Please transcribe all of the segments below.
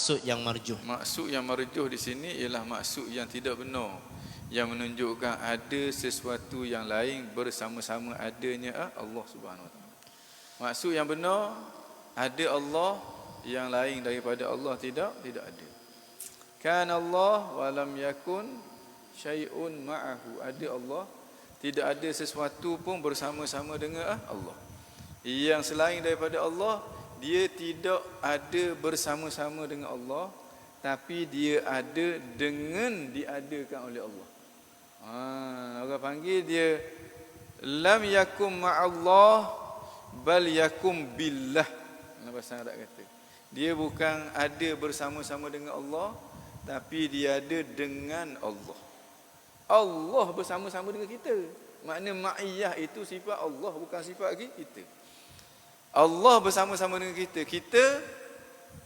maksud yang marjuh. Maksud yang marjuh di sini ialah maksud yang tidak benar, yang menunjukkan ada sesuatu yang lain bersama-sama adanya Allah Subhanahu Wa Taala. Maksud yang benar, ada Allah, yang lain daripada Allah tidak ada. Kan Allah wa lam yakun syai'un ma'ahu. Ada Allah, tidak ada sesuatu pun bersama-sama dengan Allah. Yang selain daripada Allah, dia tidak ada bersama-sama dengan Allah, tapi dia ada dengan diadakan oleh Allah. Orang panggil dia lam yakum ma'allah bal yakum billah. Bahasa Arab kata, dia bukan ada bersama-sama dengan Allah, tapi dia ada dengan Allah. Allah bersama-sama dengan kita. Makna ma'iyah itu sifat Allah, bukan sifat kita. Allah bersama-sama dengan kita. Kita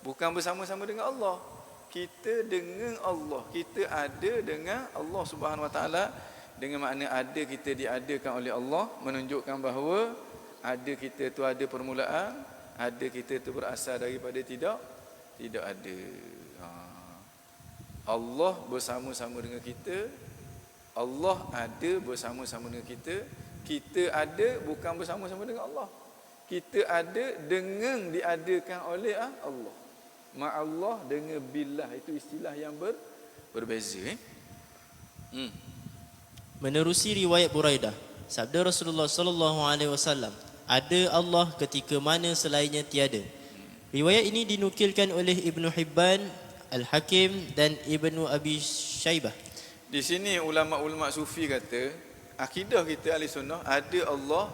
bukan bersama-sama dengan Allah. Kita dengan Allah. Kita ada dengan Allah Subhanahu Wa Taala. Dengan makna ada, kita diadakan oleh Allah, menunjukkan bahawa ada kita tu ada permulaan, ada kita tu berasal daripada tidak ada. Allah bersama-sama dengan kita, Allah ada bersama-sama dengan kita. Kita ada bukan bersama-sama dengan Allah. Kita ada dengan diadakan oleh Allah. Ma'allah dengan billah, itu istilah yang berbeza. Menerusi riwayat Buraidah, sabda Rasulullah sallallahu alaihi wasallam, ada Allah ketika mana selainnya tiada. Riwayat ini dinukilkan oleh Ibnu Hibban, Al-Hakim dan Ibnu Abi Syaibah. Di sini ulama-ulama sufi kata, akidah kita ahli sunnah, ada Allah,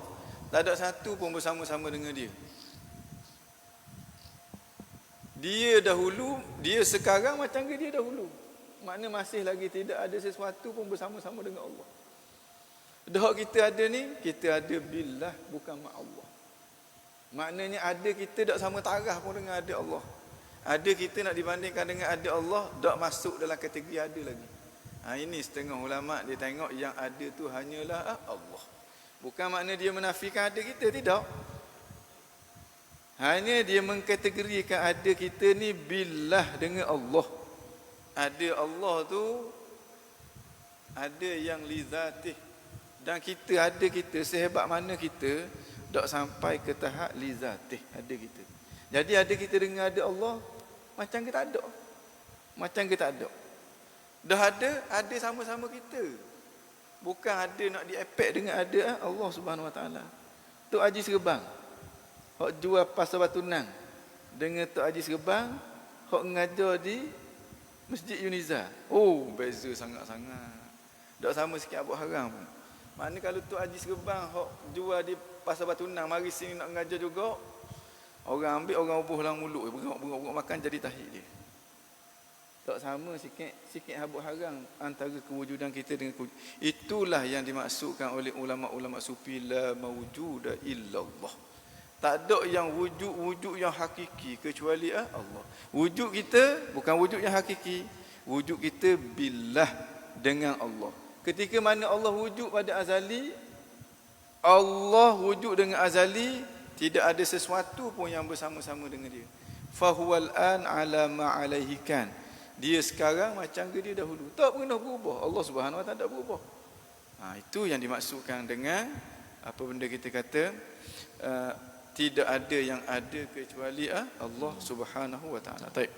tak ada satu pun bersama-sama dengan dia. Dia dahulu, dia sekarang macam ke dia dahulu. Makna masih lagi tidak ada sesuatu pun bersama-sama dengan Allah. Dah kita ada ni, kita ada billah, bukan ma'allah. Maknanya ada kita tak sama taraf pun dengan ada Allah. Ada kita nak dibandingkan dengan ada Allah, tak masuk dalam kategori ada lagi. Ini setengah ulama' dia tengok yang ada tu hanyalah Allah. Bukan makna dia menafikan ada kita, tidak. Hanya dia mengkategorikan ada kita ni billah dengan Allah. Ada Allah tu, ada yang li zatih. Dan kita ada kita, sehebat mana kita, tak sampai ke tahap li zatih ada kita. Jadi ada kita dengan ada Allah, macam kita ada. Macam kita ada. Dah ada sama-sama kita. Bukan ada nak diepek dengan ada Allah Subhanahu Wa Taala. Tok Haji Serban, hok jual pasar Batu Nang, dengan Tok Haji Serban, hok ngajar di Masjid Yuniza. Oh, beza sangat-sangat. Tak sama sikit Abu Haram pun. Maknanya kalau Tok Haji Serban hok jual di pasar Batu Nang, mari sini nak ngajar juga, orang ambil, orang ubuh dalam mulut, bergok makan jadi tahid dia. Tak sama sikit Abu Haram antara kewujudan kita dengan itulah yang dimaksudkan oleh ulama-ulama sufi, la mawjuda illallah. Tak ada yang wujud yang hakiki kecuali Allah. Wujud kita bukan wujud yang hakiki. Wujud kita billah dengan Allah. Ketika mana Allah wujud pada azali, Allah wujud dengan azali, tidak ada sesuatu pun yang bersama-sama dengan dia. Fahuwal an ala ma alaihi kan. Dia sekarang macam ke dia dahulu. Tak pernah berubah. Allah Subhanahu Wa Taala tak berubah. Itu yang dimaksudkan dengan apa benda kita kata tidak ada yang ada kecuali Allah Subhanahu Wa Taala. Baik.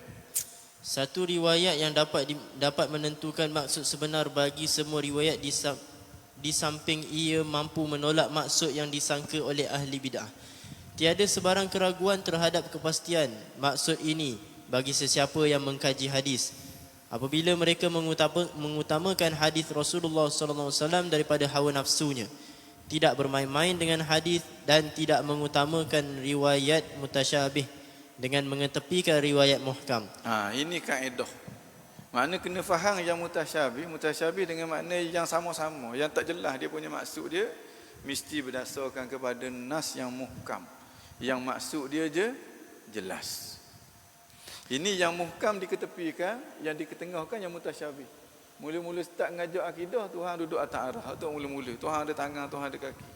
Satu riwayat yang dapat menentukan maksud sebenar bagi semua riwayat di samping ia mampu menolak maksud yang disangka oleh ahli bid'ah. Tiada sebarang keraguan terhadap kepastian maksud ini bagi sesiapa yang mengkaji hadis. Apabila mereka mengutamakan hadis Rasulullah sallallahu alaihi wasallam daripada hawa nafsunya, tidak bermain-main dengan hadis dan tidak mengutamakan riwayat mutasyabih dengan mengetepikan riwayat muhkam. Ini kaedah. Makna kena faham yang mutasyabih dengan makna yang sama-sama, yang tak jelas dia punya maksud dia, mesti berdasarkan kepada nas yang muhkam. Yang maksud dia je jelas. Ini yang muhkam diketepikan, yang diketengahkan yang mutasyabih. Mula-mula start ngajak akidah, Tuhan duduk atas arah. Itu mula-mula. Tuhan ada tangan, Tuhan ada kaki.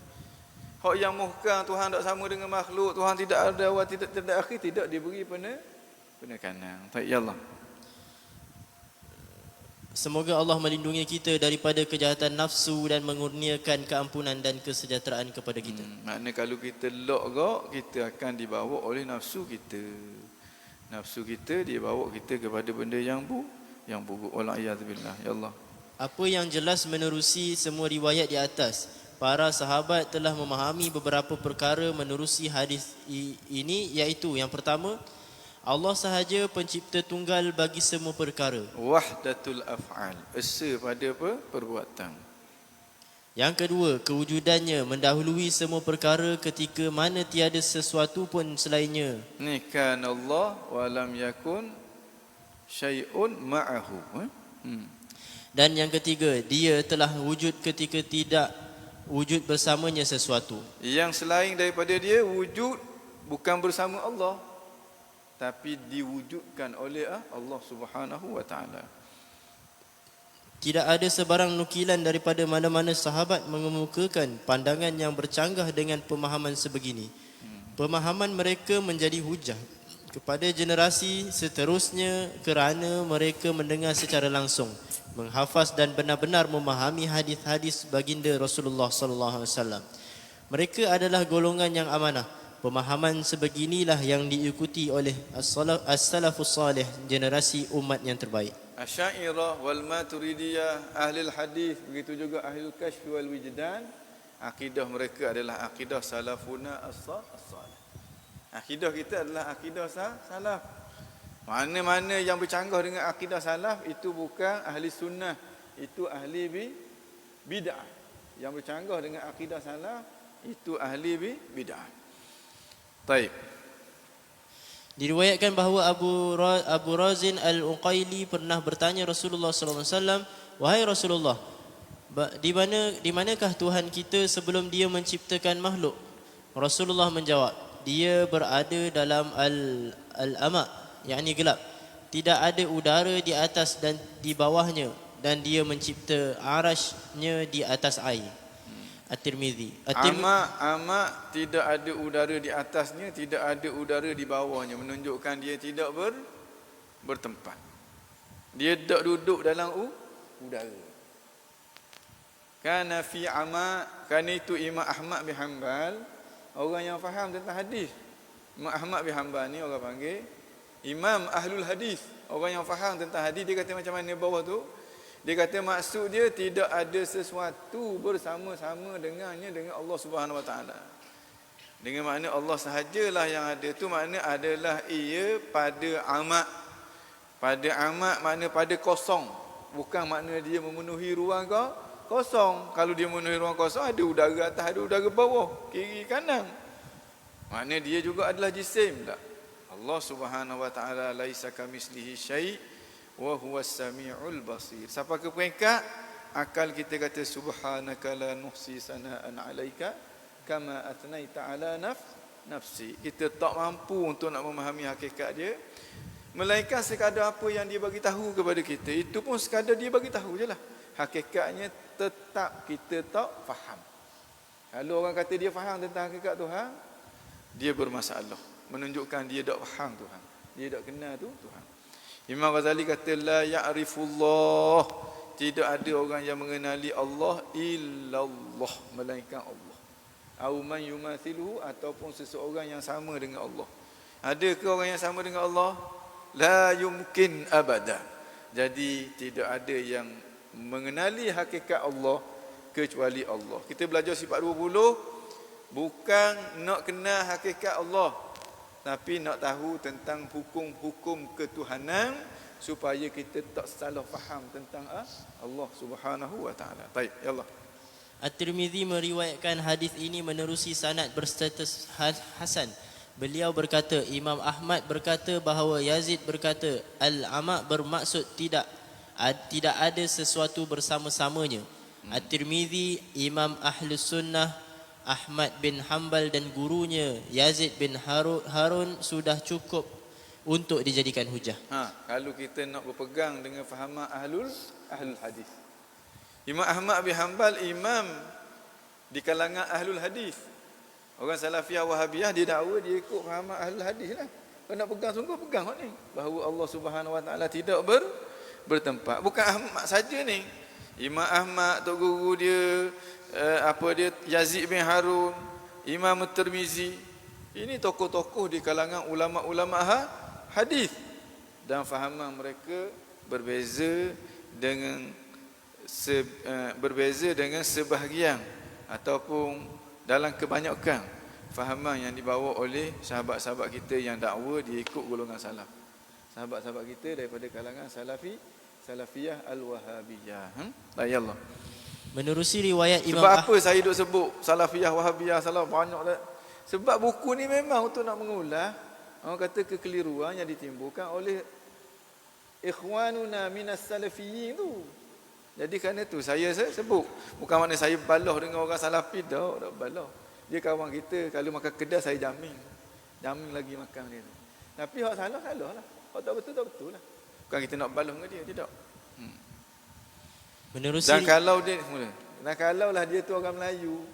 Hak yang muhkam, Tuhan tak sama dengan makhluk, Tuhan tidak ada awal, tidak akhir, tidak diberi penekanan. Baik, ya Allah. Semoga Allah melindungi kita daripada kejahatan nafsu dan mengurniakan keampunan dan kesejahteraan kepada kita. Makna kalau kita lock, kita akan dibawa oleh nafsu kita. Nafsu kita dia bawa kita kepada benda yang buruk. Wal-a'yadzubillah. Ya Allah. Apa yang jelas menerusi semua riwayat di atas, para sahabat telah memahami beberapa perkara menerusi hadis ini, iaitu yang pertama, Allah sahaja pencipta tunggal bagi semua perkara. Wahdatul af'al. Esa pada apa? Perbuatan. Yang kedua, kewujudannya mendahului semua perkara ketika mana tiada sesuatu pun selainnya. Ni kan Allah wa lam yakun syai'un ma'ahu. Dan yang ketiga, dia telah wujud ketika tidak wujud bersamanya sesuatu. Yang selain daripada dia wujud bukan bersama Allah, tapi diwujudkan oleh Allah Subhanahu wa taala. Tidak ada sebarang nukilan daripada mana-mana sahabat mengemukakan pandangan yang bercanggah dengan pemahaman sebegini. Pemahaman mereka menjadi hujah kepada generasi seterusnya kerana mereka mendengar secara langsung, menghafaz dan benar-benar memahami hadis-hadis baginda Rasulullah sallallahu alaihi wasallam. Mereka adalah golongan yang amanah. Pemahaman sebeginilah yang diikuti oleh as-salafus salih, generasi umat yang terbaik. Asy'ariyah wal Maturidiyah, ahli hadis, begitu juga ahli kasyf wal wijdan, akidah mereka adalah akidah salafuna as-salih. Akidah kita adalah akidah salaf. Mana-mana yang bercanggah dengan akidah salaf itu bukan ahli sunnah, itu ahli bid'ah. Yang bercanggah dengan akidah salaf itu ahli bid'ah. Baik. Diriwayatkan bahawa Abu Razin Al-Uqaili pernah bertanya Rasulullah sallallahu alaihi wasallam, "Wahai Rasulullah, di manakah Tuhan kita sebelum dia menciptakan makhluk?" Rasulullah menjawab, "Dia berada dalam al-ama', yakni gelap. Tidak ada udara di atas dan di bawahnya, dan dia mencipta arasy-Nya di atas air." At-Tirmizi. Amak tidak ada udara di atasnya, tidak ada udara di bawahnya, menunjukkan dia tidak bertempat. Dia tak duduk dalam udara. Kana fi kana itu Imam Ahmad bin Hanbal, orang yang faham tentang hadis. Imam Ahmad bin Hanbal ni orang panggil Imam Ahlul Hadis, orang yang faham tentang hadis. Dia kata macam mana bawah tu? Dia kata maksud dia tidak ada sesuatu bersama-sama dengannya dengan Allah Subhanahu Wa Taala. Dengan makna Allah sahajalah yang ada tu, makna adalah ia pada amak. Pada amak makna pada kosong. Bukan makna dia memenuhi ruang kosong. Kalau dia memenuhi ruang kosong, ada udara atas, ada udara bawah, kiri kanan. Makna dia juga adalah jisim tak? Allah Subhanahu Wa Taala laisa kamitslihi syai' wa huwas samiul basir. Sampai ke peringkat akal kita kata subhanaka la nuhsi sana'an 'alaika kama atnaita 'ala nafsi. Kita tak mampu untuk nak memahami hakikat dia, melainkan sekadar apa yang dia bagi tahu kepada kita. Itu pun sekadar dia bagi tahu jelah. Hakikatnya tetap kita tak faham. Kalau orang kata dia faham tentang hakikat Tuhan, dia bermasalah, menunjukkan dia tak faham Tuhan, dia tak kenal Tuhan. Imam Ghazali kata la ya'rifullah, tidak ada orang yang mengenali Allah illallah, melainkan Allah. Au man yumathiluhu, ataupun seseorang yang sama dengan Allah. Adakah orang yang sama dengan Allah? La yumkin abada. Jadi tidak ada yang mengenali hakikat Allah kecuali Allah. Kita belajar sifat 20 bukan nak kenal hakikat Allah, tapi nak tahu tentang hukum-hukum ketuhanan supaya kita tak salah faham tentang Allah Subhanahu Wa Taala. Baik, ya Allah. At-Tirmizi meriwayatkan hadis ini menerusi sanad berstatus hasan. Beliau berkata, Imam Ahmad berkata bahawa Yazid berkata, al-ama' bermaksud tidak ada sesuatu bersama-samanya. At-Tirmizi, Imam Ahlus Sunnah Ahmad bin Hanbal dan gurunya Yazid bin Harun sudah cukup untuk dijadikan hujah. Kalau kita nak berpegang dengan fahaman ahlul hadis. Imam Ahmad bin Hanbal imam di kalangan ahlul hadis. Orang Salafiyah Wahabiyah dia dakwa dia ikut fahaman ahlul hadis lah. Kalau nak pegang sungguh pegang hak ni. Bahawa Allah Subhanahu Wa Taala tidak bertempat. Bukan Ahmad saja ni. Imam Ahmad, tok guru dia, Yazid bin Harun, Imam Tirmizi. Ini tokoh-tokoh di kalangan ulama-ulama hadis. Dan fahaman mereka berbeza dengan sebahagian ataupun dalam kebanyakan fahaman yang dibawa oleh sahabat-sahabat kita yang dakwa dia ikut golongan salaf. Sahabat-sahabat kita daripada kalangan salafiyah al-wahabiyah. Allah. Menerusi riwayat Imam Sebab apa saya duk sebut salafiyah, wahabiyah, salaf banyak dah. Sebab buku ni memang untuk nak mengulas orang kata kekeliruan yang ditimbulkan oleh ikhwanuna minas salafiyyin tu. Jadi kerana tu saya sebut. Bukan makna saya balah dengan orang salafi dah, tak balah. Dia kawan kita, kalau makan kedai saya jamin. Jamin lagi makan dia tu. Tapi hak salah lah. Hak tak betul lah. Bukan kita nak balah dengan dia, tidak. Menerusi Dan kalau lah dia tu orang Melayu,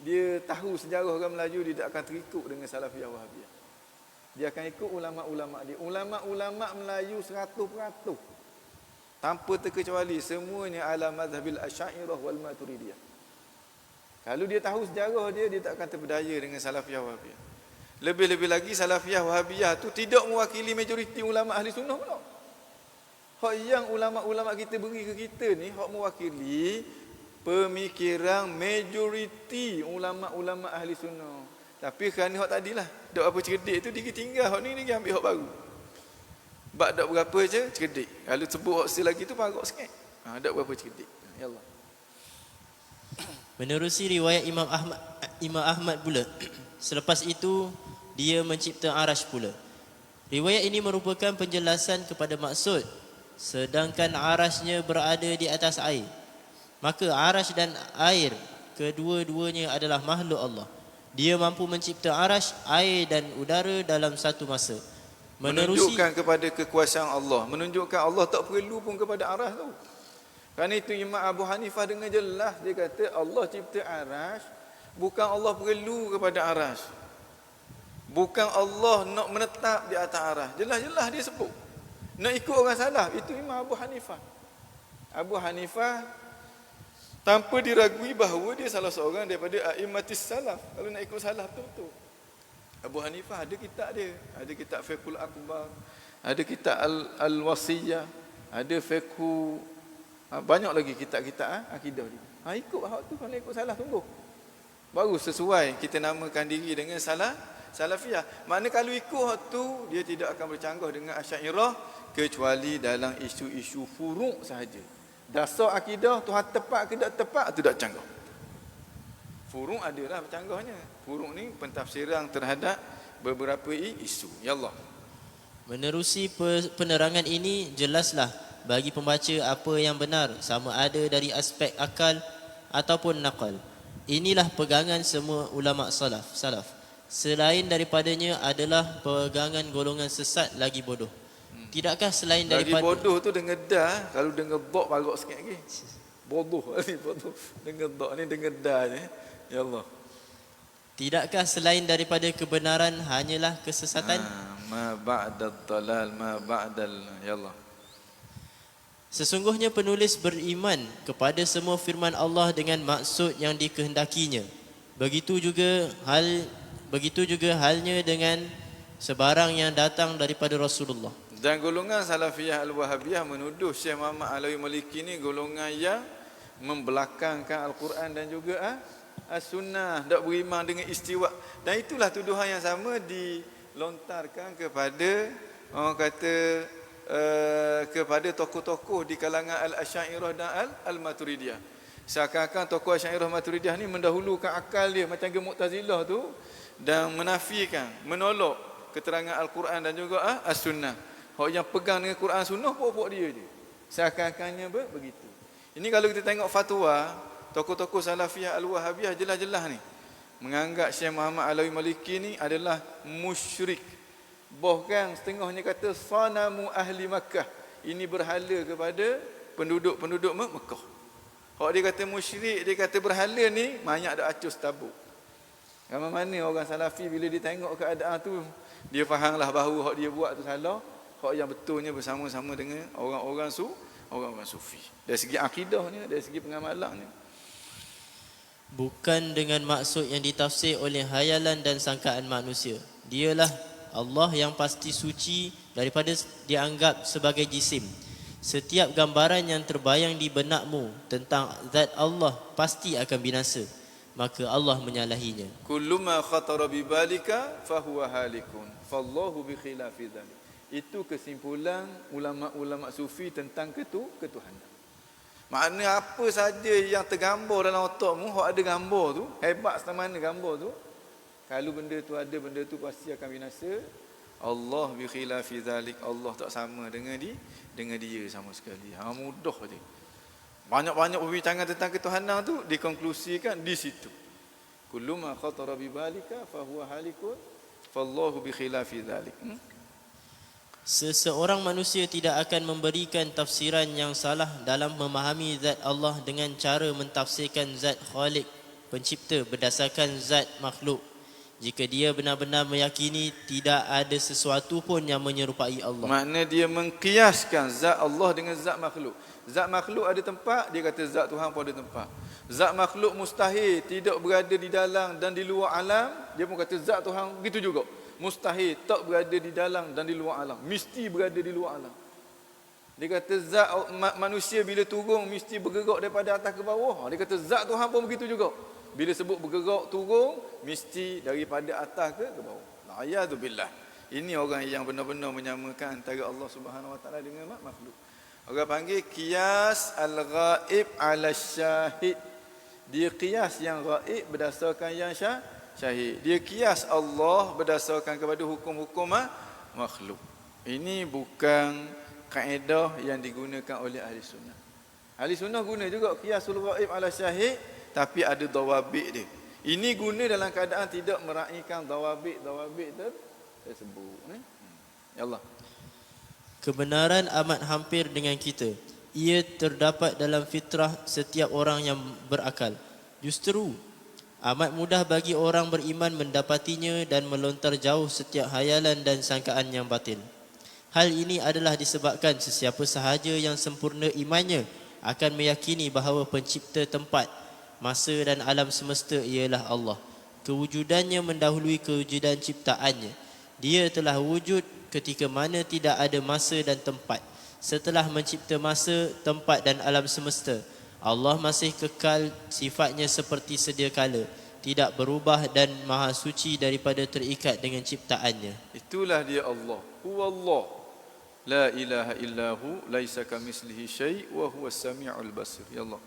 dia tahu sejarah orang Melayu, dia tak akan terikut dengan salafiyah wahabiyah. Dia akan ikut ulama-ulama dia. Ulama-ulama Melayu 100%. Tanpa terkecuali semuanya ala mazhabil Asy'ariyah wal Maturidiyah. Kalau dia tahu sejarah dia tak akan terpedaya dengan salafiyah wahabiyah. Lebih-lebih lagi salafiyah wahabiyah tu tidak mewakili majoriti ulama ahli sunnah pula. Hak yang ulama-ulama kita beri ke kita ni hak mewakili pemikiran majoriti ulama-ulama ahli sunnah. Tapi kerana hak tadilah dak apa cerdik tu dia tinggal hak ni dia ambil hak baru. Bak dak berapa je cerdik. Kalau sebut hak lagi tu parok sikit. Dak berapa cerdik. Ya Allah. Menerusi riwayat Imam Ahmad pula. Selepas itu dia mencipta arash pula. Riwayat ini merupakan penjelasan kepada maksud sedangkan arasnya berada di atas air. Maka arash dan air kedua-duanya adalah makhluk Allah. Dia mampu mencipta arash, air dan udara dalam satu masa. Menunjukkan kepada kekuasaan Allah. Menunjukkan Allah tak perlu pun kepada arash tu. Kerana itu Imam Abu Hanifah dengan jelas dia kata Allah cipta arash, bukan Allah perlu kepada arash. Bukan Allah nak menetap di atas arash. Jelas-jelas dia sebut. Nak ikut orang salaf, itu Imam Abu Hanifah. Abu Hanifah tanpa diragui bahawa dia salah seorang daripada a'immatis salaf. Kalau nak ikut salaf betul-betul. Abu Hanifah ada kitab dia. Ada kitab Fiqhul Akbar, ada kitab Al-Wasiyah, ada Fiqhu, banyak lagi kitab-kitab akidah dia. Ikut hak tu kalau ikut salaf sungguh. Baru sesuai kita namakan diri dengan salafiyah. Makna kalau ikut hak tu dia tidak akan bercanggah dengan Asy'ariyah kecuali dalam isu-isu furu' sahaja. Dasar akidah Tuhan tepat ke tak tepat tu tak canggah. Furu' adalah bercanggahnya. Furu' ni pentafsiran terhadap beberapa isu. Ya Allah. Menerusi penerangan ini jelaslah bagi pembaca apa yang benar sama ada dari aspek akal ataupun naqal. Inilah pegangan semua ulama salaf. Selain daripadanya adalah pegangan golongan sesat lagi bodoh. Tidakkah selain daripada lagi bodoh tu dengan dah, kalau dengan dok parok sikit lagi. Bodoh ni bodoh. Dengan dok ni dengan dah ni. Ya Allah. Tidakkah selain daripada kebenaran hanyalah kesesatan? Ma ba'dad dalal ma ba'dal ya Allah. Sesungguhnya penulis beriman kepada semua firman Allah dengan maksud yang dikehendakinya. Begitu juga halnya dengan sebarang yang datang daripada Rasulullah. Dan golongan salafiyah al-wahabiyah menuduh Syekh Muhammad Alawi Maliki ni golongan yang membelakangkan Al-Quran dan juga as-sunnah, tak beriman dengan istiwa. Dan itulah tuduhan yang sama dilontarkan kepada orang kata kepada tokoh-tokoh di kalangan al-Asy'ariyah dan al-Maturidiyah. Seakan-akan tokoh Asy'ariyah Maturidiyah ni mendahulukan akal dia macam ke Mu'tazilah tu dan menafikan, menolak keterangan Al-Quran dan juga as-sunnah. Hak yang pegang dengan Quran sunnah pokok dia je. Seakan-akannya begitu. Ini kalau kita tengok fatwa tokoh-tokoh salafiyah al-wahabiyah jelas-jelas ni menganggap Syekh Muhammad Alawi Maliki ni adalah musyrik. Bahkan setengahnya kata sanamu ahli Makkah. Ini berhala kepada penduduk-penduduk Mekah. Hak dia kata musyrik, dia kata berhala ni banyak dak acus tabuk. Mana orang salafi bila dia tengok keadaan tu Dia fahamlah bahawa hak dia buat tu salah, hak yang betulnya bersama-sama dengan orang-orang sufi. Dari segi akidahnya, dari segi pengamalannya. Bukan dengan maksud yang ditafsir oleh hayalan dan sangkaan manusia. Dialah Allah yang pasti suci daripada dianggap sebagai jisim. Setiap gambaran yang terbayang di benakmu tentang zat Allah pasti akan binasa, maka Allah menyalahinya. Kullu ma khatara bi balika fahuwa halikun. Fallahu bi khilafi dzalik. Itu kesimpulan ulama-ulama sufi tentang ketuhanan. Makna apa saja yang tergambar dalam otakmu, hak ada gambar tu, hebat semana gambar tu, kalau benda tu ada, benda tu pasti akan binasa. Allah bi khilafi zalik, Allah tak sama dengan dia sama sekali. Mudah je. Banyak-banyak perbincangan tentang ketuhanan tu dikonklusikan di situ. Kullu ma khatara bi balika fa huwa halikun, fallahu bi khilafi zalik. Seseorang manusia tidak akan memberikan tafsiran yang salah dalam memahami zat Allah dengan cara mentafsirkan zat Khaliq, pencipta berdasarkan zat makhluk. Jika dia benar-benar meyakini tidak ada sesuatu pun yang menyerupai Allah. Makna dia mengkiaskan zat Allah dengan zat makhluk. Zat makhluk ada tempat, dia kata zat Tuhan pun ada tempat. Zat makhluk mustahil tidak berada di dalam dan di luar alam, dia pun kata zat Tuhan begitu juga. Mustahil tak berada di dalam dan di luar alam, mesti berada di luar alam. Dia kata zat manusia bila turun mesti bergerak daripada atas ke bawah. Dia kata zat Tuhan pun begitu juga. Bila sebut bergerak turun mesti daripada atas ke bawah. Na'udzubillah. Ini orang yang benar-benar menyamakan antara Allah Subhanahu Wa Taala dengan makhluk. Orang panggil qiyas al-ghaib ala syahid. Dia qiyas yang ghaib berdasarkan yang syahid. Dia qiyas Allah berdasarkan kepada hukum-hukum makhluk. Ini bukan kaedah yang digunakan oleh ahli sunnah. Ahli sunnah guna juga qiyasul ghaib ala syahid, tapi ada dawabit dia. Ini guna dalam keadaan tidak meraihkan dawabit tersebut. Ya Allah. Kebenaran amat hampir dengan kita. Ia terdapat dalam fitrah setiap orang yang berakal. Justru amat mudah bagi orang beriman mendapatinya dan melontar jauh setiap hayalan dan sangkaan yang batil. Hal ini adalah disebabkan sesiapa sahaja yang sempurna imannya akan meyakini bahawa pencipta tempat, masa dan alam semesta ialah Allah. Kewujudannya mendahului kewujudan ciptaannya. Dia telah wujud ketika mana tidak ada masa dan tempat. Setelah mencipta masa, tempat dan alam semesta, Allah masih kekal sifatnya seperti sedia kala, tidak berubah dan maha suci daripada terikat dengan ciptaannya. Itulah dia Allah. Huwallah. La ilaha illahu laisa kamitslihi syai' wa huwas samiul basir. Ya Allah.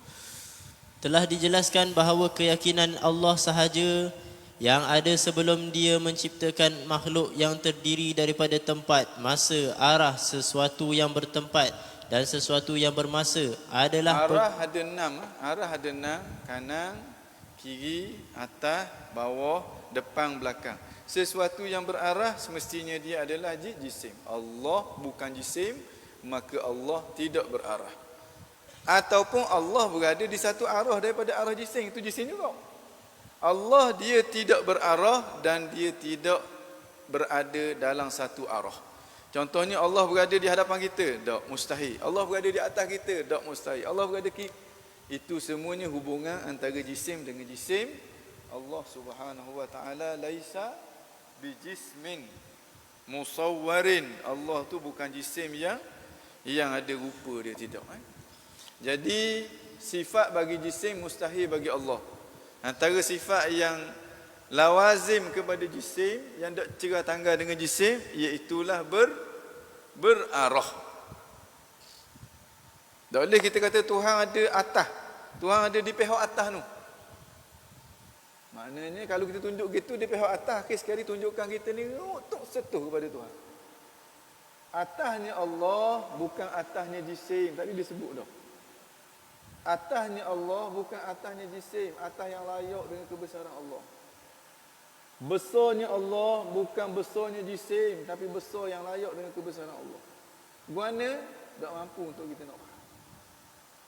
Telah dijelaskan bahawa keyakinan Allah sahaja yang ada sebelum dia menciptakan makhluk yang terdiri daripada tempat, masa, arah, sesuatu yang bertempat dan sesuatu yang bermasa adalah arah ada 6, kanan, kiri, atas, bawah, depan, belakang. Sesuatu yang berarah semestinya dia adalah jisim. Allah bukan jisim, maka Allah tidak berarah. Ataupun Allah berada di satu arah daripada arah jisim, itu jisim juga. Allah dia tidak berarah dan dia tidak berada dalam satu arah. Contohnya Allah berada di hadapan kita, tak mustahil. Allah berada di atas kita, tak mustahil. Allah berada itu semuanya hubungan antara jisim dengan jisim. Allah Subhanahu Wa Taala laisa bijismin musawwarin. Allah tu bukan jisim yang ada rupa dia, tidak. Jadi sifat bagi jisim mustahil bagi Allah. Antara sifat yang lawazim kepada jisim, yang tak cerah tanggal dengan jisim, iaitulah berarah. Tak boleh kita kata Tuhan ada atas, Tuhan ada di pihak atas tu. Maknanya kalau kita tunjuk gitu di pihak atas, sekali tunjukkan kita ni untuk sentuh kepada Tuhan. Atasnya Allah bukan atasnya jisim, tadi disebut dah. Atasnya Allah bukan atasnya jisim, atas yang layak dengan kebesaran Allah. Besarnya Allah bukan besarnya jisim, tapi besar yang layak dengan kebesaran Allah. Mana tak mampu untuk kita nak faham.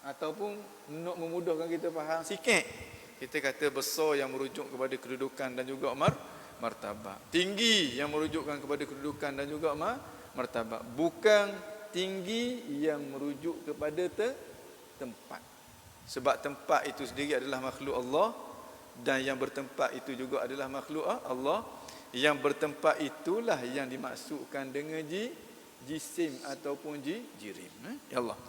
Ataupun nak memudahkan kita faham sikit, kita kata besar yang merujuk kepada kedudukan dan juga martabat. Tinggi yang merujukkan kepada kedudukan dan juga martabat. Bukan tinggi yang merujuk kepada tempat. Sebab tempat itu sendiri adalah makhluk Allah, dan yang bertempat itu juga adalah makhluk Allah. Yang bertempat itulah yang dimaksudkan dengan jisim ataupun jirim. Ya Allah.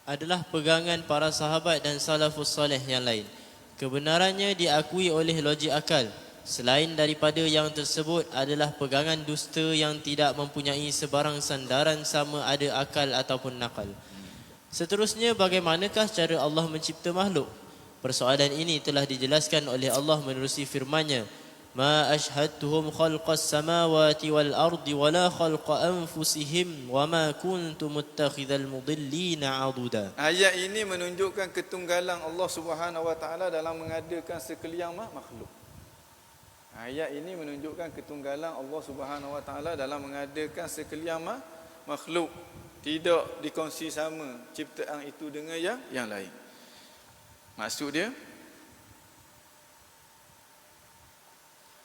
Adalah pegangan para sahabat dan salafus saleh yang lain. Kebenarannya diakui oleh logik akal. Selain daripada yang tersebut adalah pegangan dusta yang tidak mempunyai sebarang sandaran sama ada akal ataupun nakal. Seterusnya, bagaimanakah cara Allah mencipta makhluk? Persoalan ini telah dijelaskan oleh Allah menerusi firman-Nya, "Ma ashhadtuhum khalqas samawati wal ardi wala khalqa anfusihim wama kuntu muttakhidhal mudillina aduda." Ayat ini menunjukkan ketunggalan Allah Subhanahu wa taala dalam mengadakan sekalian makhluk. Ayat ini menunjukkan ketunggalan Allah Subhanahu wa taala dalam mengadakan sekalian makhluk. Tidak dikongsi sama ciptaan itu dengan yang lain. Maksud dia,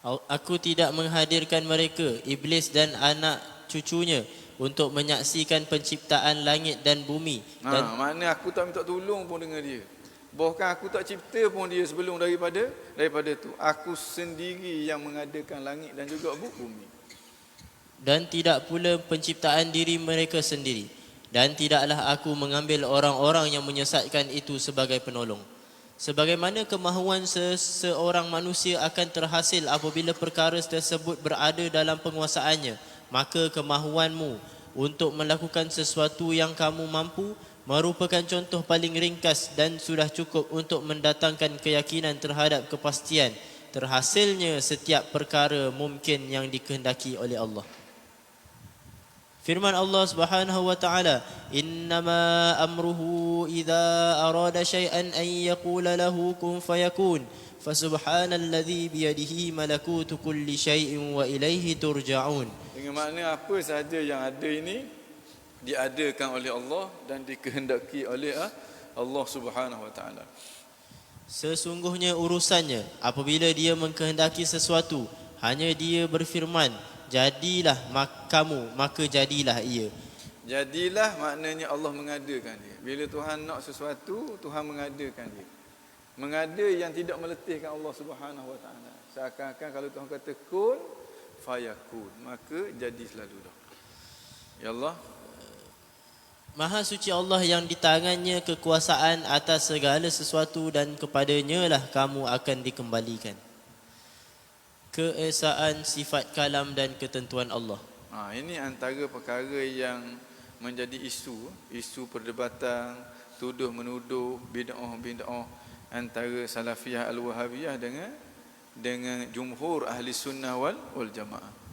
Aku tidak menghadirkan mereka, iblis dan anak cucunya, untuk menyaksikan penciptaan langit dan bumi. Dan makna aku tak minta tolong pun dengan dia. Bahkan aku tak cipta pun dia sebelum daripada tu. Aku sendiri yang mengadakan langit dan juga bumi. Dan tidak pula penciptaan diri mereka sendiri. Dan tidaklah aku mengambil orang-orang yang menyesatkan itu sebagai penolong. Sebagaimana kemahuan seseorang manusia akan terhasil apabila perkara tersebut berada dalam penguasaannya, maka kemahuanmu untuk melakukan sesuatu yang kamu mampu merupakan contoh paling ringkas dan sudah cukup untuk mendatangkan keyakinan terhadap kepastian terhasilnya setiap perkara mungkin yang dikehendaki oleh Allah. Firman Allah Subhanahu wa taala, "Innama amruhu idza arada syai'an an yaqula lahu kun fayakun. Fasubhanalladzi biyadihi malakutu kulli syai'in wa ilaihi turja'un." Dengan makna apa sahaja yang ada ini diadakan oleh Allah dan dikehendaki oleh Allah Subhanahu wa taala. Sesungguhnya urusannya apabila dia mengkehendaki sesuatu, hanya dia berfirman, "Jadilah kamu," maka jadilah ia. Jadilah maknanya Allah mengadakan dia. Bila Tuhan nak sesuatu, Tuhan mengadakan dia. Mengada yang tidak meletihkan Allah Subhanahu wa taala. Seakan-akan kalau Tuhan kata kun fayakun, maka jadi selalu dah. Ya Allah, Maha suci Allah yang di tangannya kekuasaan atas segala sesuatu dan kepadanya lah kamu akan dikembalikan. Keesaan sifat kalam dan ketentuan Allah. Ini antara perkara yang menjadi isu perdebatan, tuduh menuduh, bid'ah antara Salafiyah Al-Wahabiyah dengan jumhur ahli sunnah wal jamaah.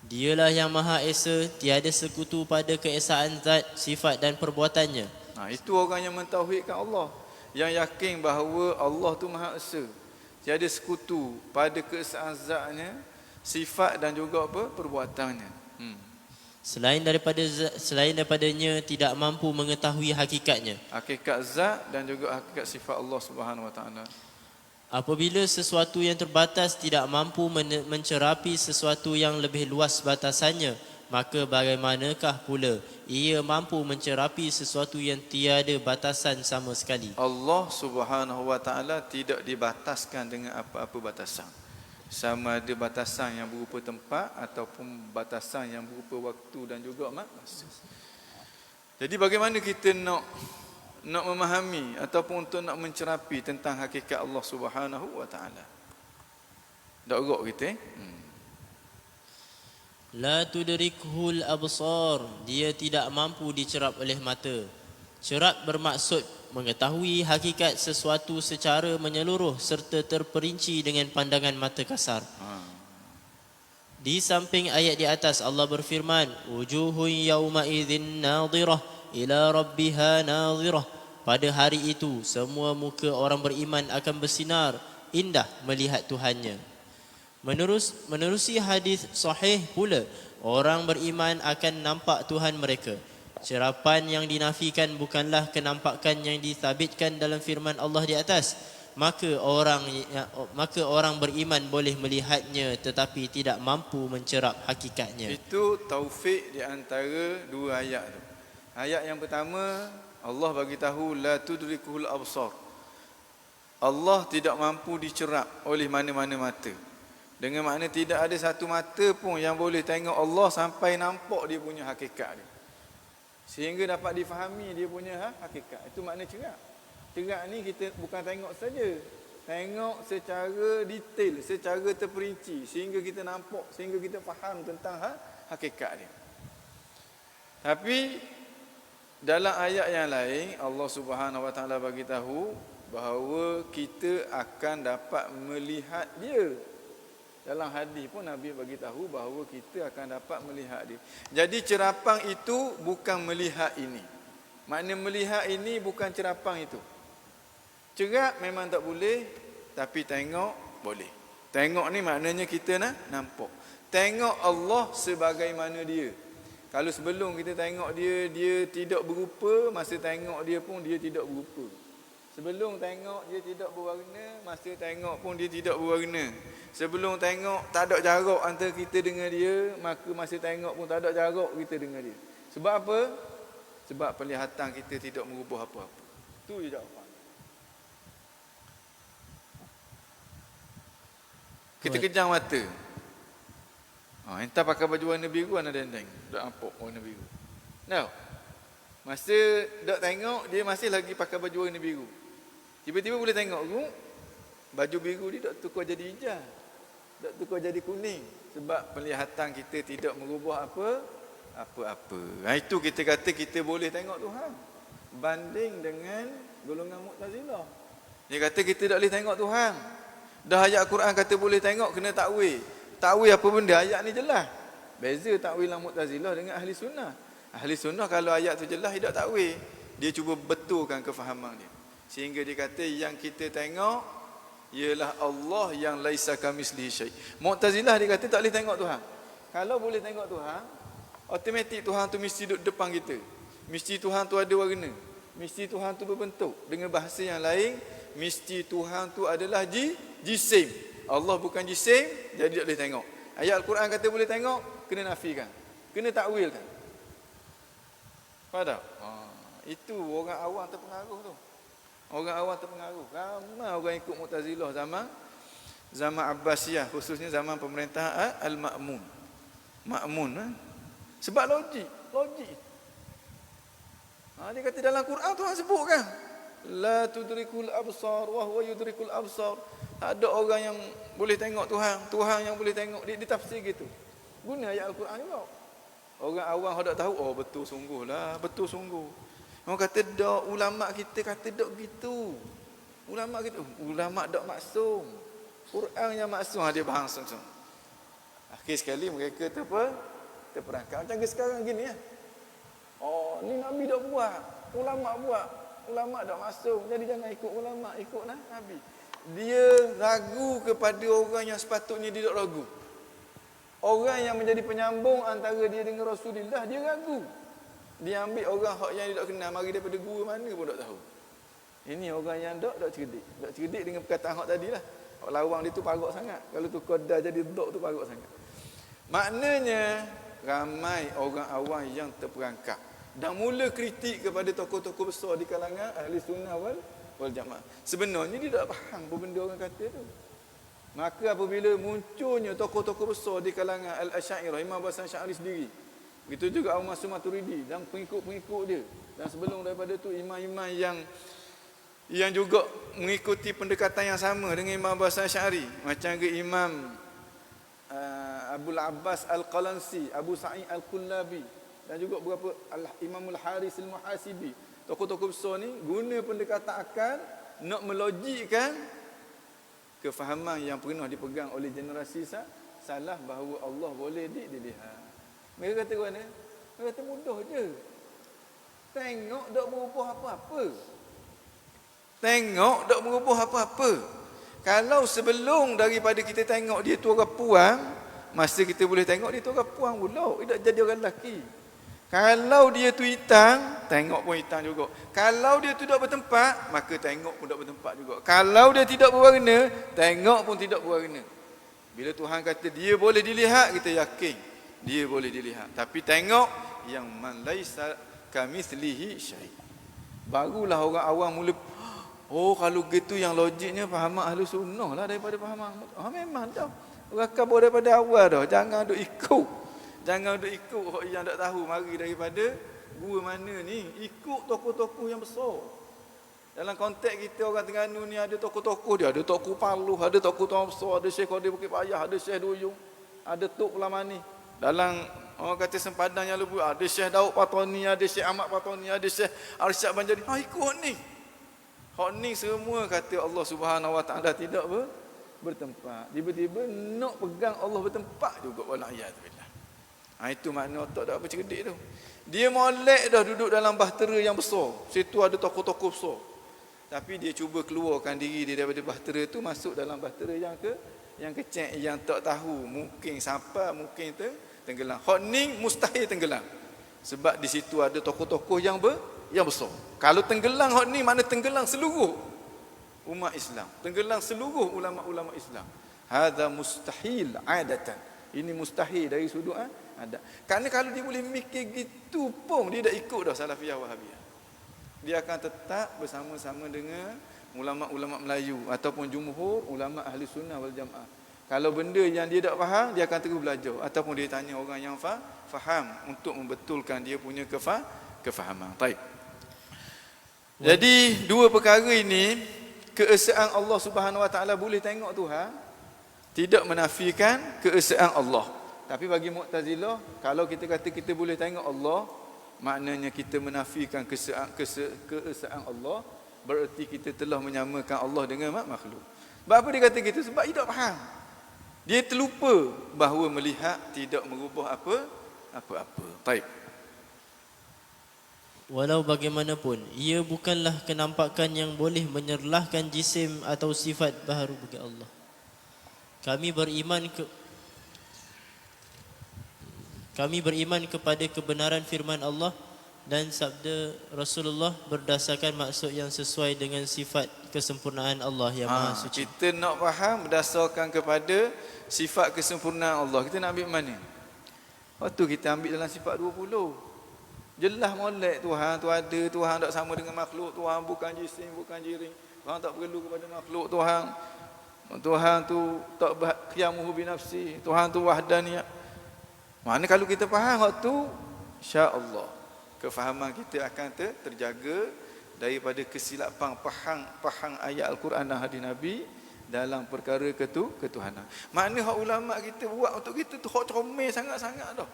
Dialah yang Maha Esa, tiada sekutu pada keesaan zat, sifat dan perbuatannya. Itu orang yang mentauhidkan Allah, yang yakin bahawa Allah tu Maha Esa, tiada sekutu pada keesaan zatnya, sifat dan juga perbuatannya. Selain daripadanya tidak mampu mengetahui hakikatnya. Hakikat zat dan juga hakikat sifat Allah Subhanahu wa taala. Apabila sesuatu yang terbatas tidak mampu mencerapi sesuatu yang lebih luas batasannya, maka bagaimanakah pula ia mampu mencerapi sesuatu yang tiada batasan sama sekali? Allah Subhanahu wa taala tidak dibataskan dengan apa-apa batasan. Sama ada batasan yang berupa tempat ataupun batasan yang berupa waktu dan juga masa. Jadi bagaimana kita nak memahami ataupun untuk nak mencerapi tentang hakikat Allah Subhanahu wa taala? Tak urut kita. La tudrikhul absar, dia tidak mampu dicerap oleh mata. Cerap bermaksud mengetahui hakikat sesuatu secara menyeluruh serta terperinci dengan pandangan mata kasar. Di samping ayat di atas Allah berfirman, "Wujuhun yawma idzin nadhirah ila rabbiha nadhirah." Pada hari itu semua muka orang beriman akan bersinar indah melihat Tuhannya. Menerusi hadis sahih pula, orang beriman akan nampak Tuhan mereka. Cerapan yang dinafikan bukanlah kenampakan yang disabitkan dalam firman Allah di atas. maka orang beriman boleh melihatnya tetapi tidak mampu mencerap hakikatnya. Itu taufik di antara dua ayat tu. Ayat yang pertama, Allah bagi tahu la tudrikuhul absar. Allah tidak mampu dicerap oleh mana-mana mata. Dengan makna tidak ada satu mata pun yang boleh tengok Allah sampai nampak dia punya hakikat dia. Sehingga dapat difahami dia punya hakikat. Itu makna cerap. Cerap ni kita bukan tengok saja. Tengok secara detail, secara terperinci. Sehingga kita nampak, sehingga kita faham tentang hakikat dia. Tapi dalam ayat yang lain, Allah Subhanahu Wa Taala bagi tahu bahawa kita akan dapat melihat dia. Dalam hadis pun Nabi bagi tahu bahawa kita akan dapat melihat dia. Jadi cerapang itu bukan melihat ini. Makna melihat ini bukan cerapang itu. Cerap memang tak boleh, tapi tengok boleh. Tengok ni maknanya kita nampak. Tengok Allah sebagaimana dia. Kalau sebelum kita tengok dia, dia tidak berupa, masa tengok dia pun dia tidak berupa. Sebelum tengok dia tidak berwarna, masa tengok pun dia tidak berwarna. Sebelum tengok tak ada jarak antara kita dengan dia, maka masa tengok pun tak ada jarak kita dengan dia. Sebab apa? Sebab penglihatan kita tidak merubah apa-apa. Itu je jawapan. Kita kejang mata. Entah pakai baju warna biru, anak dendeng. Tak nampak warna biru. Tahu? Masa tak tengok, dia masih lagi pakai baju warna biru. Tiba-tiba boleh tengok baju biru dia tak tukar jadi hijau. Tak tukar jadi kuning. Sebab penglihatan kita tidak merubah apa-apa. Itu kita kata kita boleh tengok Tuhan. Banding dengan golongan Mu'tazilah. Dia kata kita tak boleh tengok Tuhan. Dah ayat Quran kata boleh tengok, kena takwil. Takwil apa benda? Ayat ni jelas. Beza takwilan Mu'tazilah dengan Ahli Sunnah. Ahli Sunnah kalau ayat tu jelas, dia tak takwil. Dia cuba betulkan kefahaman dia. Sehingga dia kata yang kita tengok ialah Allah yang laisa kamislihi syai'. Mu'tazilah dia kata tak boleh tengok Tuhan. Kalau boleh tengok Tuhan, automatik Tuhan tu mesti duduk depan kita. Mesti Tuhan tu ada warna. Mesti Tuhan tu berbentuk. Dengan bahasa yang lain, mesti Tuhan tu adalah jisim. Allah bukan jisim, jadi tak boleh tengok. Ayat Al-Quran kata boleh tengok, kena nafikan. Kena takwilkan. Faham? Itu orang awam terpengaruh tu. Orang awam terpengaruh. Ramai orang ikut Mu'tazilah zaman Abbasiyah, khususnya zaman pemerintah Al-Ma'mun. Sebab logik. Dia kata dalam Quran Tuhan sebut kan, la tudrikul absar wa huwa yudrikul absar. Ada orang yang boleh tengok Tuhan yang boleh tengok. Dia tafsir gitu. Guna ayat Al-Quran juga. Orang awam hendak tahu, betul sungguh. Orang kata dak, ulama kita kata dak gitu. Ulama dak maksum. Quran yang maksum, dia faham langsung. Akhir sekali mereka terperangkap. Macam sekarang gini ya. Ni Nabi dak buat, ulama buat. Ulama dak maksum. Jadi jangan ikut ulama, ikut Nabi. Dia ragu kepada orang yang sepatutnya dia tak ragu. Orang yang menjadi penyambung antara dia dengan Rasulullah, dia ragu. Dia ambil orang yang dia tak kenal, mari daripada guru mana pun tak tahu. Ini orang yang tak cerdik. Tak cerdik dengan perkataan hak tadilah. Hak lawang dia tu parok sangat. Kalau tu qadar jadi dok tu parok sangat. Maknanya ramai orang awam yang terperangkap dan mula kritik kepada tokoh-tokoh besar di kalangan Ahli Sunnah wal Jamaah. Sebenarnya dia tak faham apa benda orang kata tu. Maka apabila munculnya tokoh-tokoh besar di kalangan Al-Asy'ariyah, Imam Abu Hasan Asy'ari sendiri, begitu juga Abu Mansur Maturidi dan pengikut-pengikut dia, dan sebelum daripada tu imam-imam yang juga mengikuti pendekatan yang sama dengan Imam Abu Hasan Asy'ari, macam ke Imam Abul Abbas Al-Qalansi, Abu Sa'id Al-Kullabi, dan juga beberapa Imam Al-Haris Al-Muhasibi. Tokoh-tokoh besar ni guna pendekatan akal nak melogikkan kefahaman yang pernah dipegang oleh generasi salah bahawa Allah boleh dilihat. Mereka kata mana? Mereka kata mudah je. Tengok tak merubah apa-apa. Kalau sebelum daripada kita tengok dia tu orang puang, masa kita boleh tengok dia tu orang puang pula, dia tak jadi orang lelaki. Kalau dia tu hitam, tengok pun hitam juga. Kalau dia tidak bertempat, maka tengok pun tak bertempat juga. Kalau dia tidak berwarna, tengok pun tidak berwarna. Bila Tuhan kata dia boleh dilihat, kita yakin dia boleh dilihat. Tapi tengok yang man laisa kamitslihi syai'. Barulah orang awam mula, oh kalau gitu yang logiknya fahaman ahli sunnah lah daripada fahaman. Memang dah. Rakam daripada awal dah. Jangan duk ikut. Jangan duk ikut orang yang tak tahu mari daripada guru mana ni. Ikut tokoh-tokoh yang besar. Dalam konteks kita orang Terengganu ni ada tokoh-tokoh dia. Ada tokoh Paluh, ada tokoh Tuan Besar, ada Syekh Qadir Bukit Payah, ada Syekh Duyung, ada Tok Pelamani. Dalam orang kata sempadan yang lebih, ada Syekh Daud Patoni, ada Syekh Ahmad Patoni, ada Syekh Arsyad Banjari. Ikut ni. Hak ni semua kata Allah Subhanahu Wa Taala tidak bertempat. Tiba-tiba nak pegang Allah bertempat juga wala iyadzubillah. Itu makna otak tak apa cerdik tu. Dia molek dah duduk dalam bahtera yang besar. Situ ada tokoh-tokoh besar. Tapi dia cuba keluarkan diri dia daripada bahtera tu, masuk dalam bahtera yang kecil, yang tak tahu, mungkin sampai, mungkin tenggelam. Hak ni mustahil tenggelam. Sebab di situ ada tokoh-tokoh yang besar. Kalau tenggelam hak ni, mana tenggelam seluruh umat Islam. Tenggelam seluruh ulama-ulama Islam. Hadza mustahil adatan. Ini mustahil dari sudut adat. Kerana kalau dia boleh mikir gitu pun, dia dah ikut dah Salafiyah Wahabiyah. Dia akan tetap bersama-sama dengan ulama-ulama Melayu ataupun jumhur ulama ahli sunnah wal jamaah. Kalau benda yang dia tak faham, dia akan terus belajar ataupun dia tanya orang yang faham untuk membetulkan dia punya kefahaman. Baik. Jadi dua perkara ini, keesaan Allah Subhanahu Wa Taala boleh tengok Tuhan, tidak menafikan keesaan Allah. Tapi bagi Mu'tazilah, kalau kita kata kita boleh tengok Allah, maknanya kita menafikan keesaan Allah, bererti kita telah menyamakan Allah dengan makhluk. Sebab apa dia kata gitu? Sebab dia tak faham. Dia terlupa bahawa melihat tidak merubah apa-apa. Baik. Walau bagaimanapun, ia bukanlah kenampakan yang boleh menyerlahkan jisim atau sifat baharu bagi Allah. Kami beriman kepada kebenaran firman Allah dan sabda Rasulullah berdasarkan maksud yang sesuai dengan sifat kesempurnaan Allah yang Maha Suci. Kita nak faham berdasarkan kepada sifat kesempurnaan Allah. Kita nak ambil mana? Waktu kita ambil dalam sifat 20. Jelas molek Tuhan tu ada, Tuhan tak sama dengan makhluk, Tuhan bukan jisim, bukan jiring. Tuhan tak perlu kepada makhluk, Tuhan tu tak qiyamuhu binafsi, Tuhan tu wahdaniyah. Mana kalau kita faham waktu, insya-Allah kefahaman kita akan terjaga daripada kesilapan faham ayat Al-Quran dan hadis Nabi dalam perkara ketuhanan. Makna hak ulama kita buat untuk kita tu hak comel sangat-sangat dah.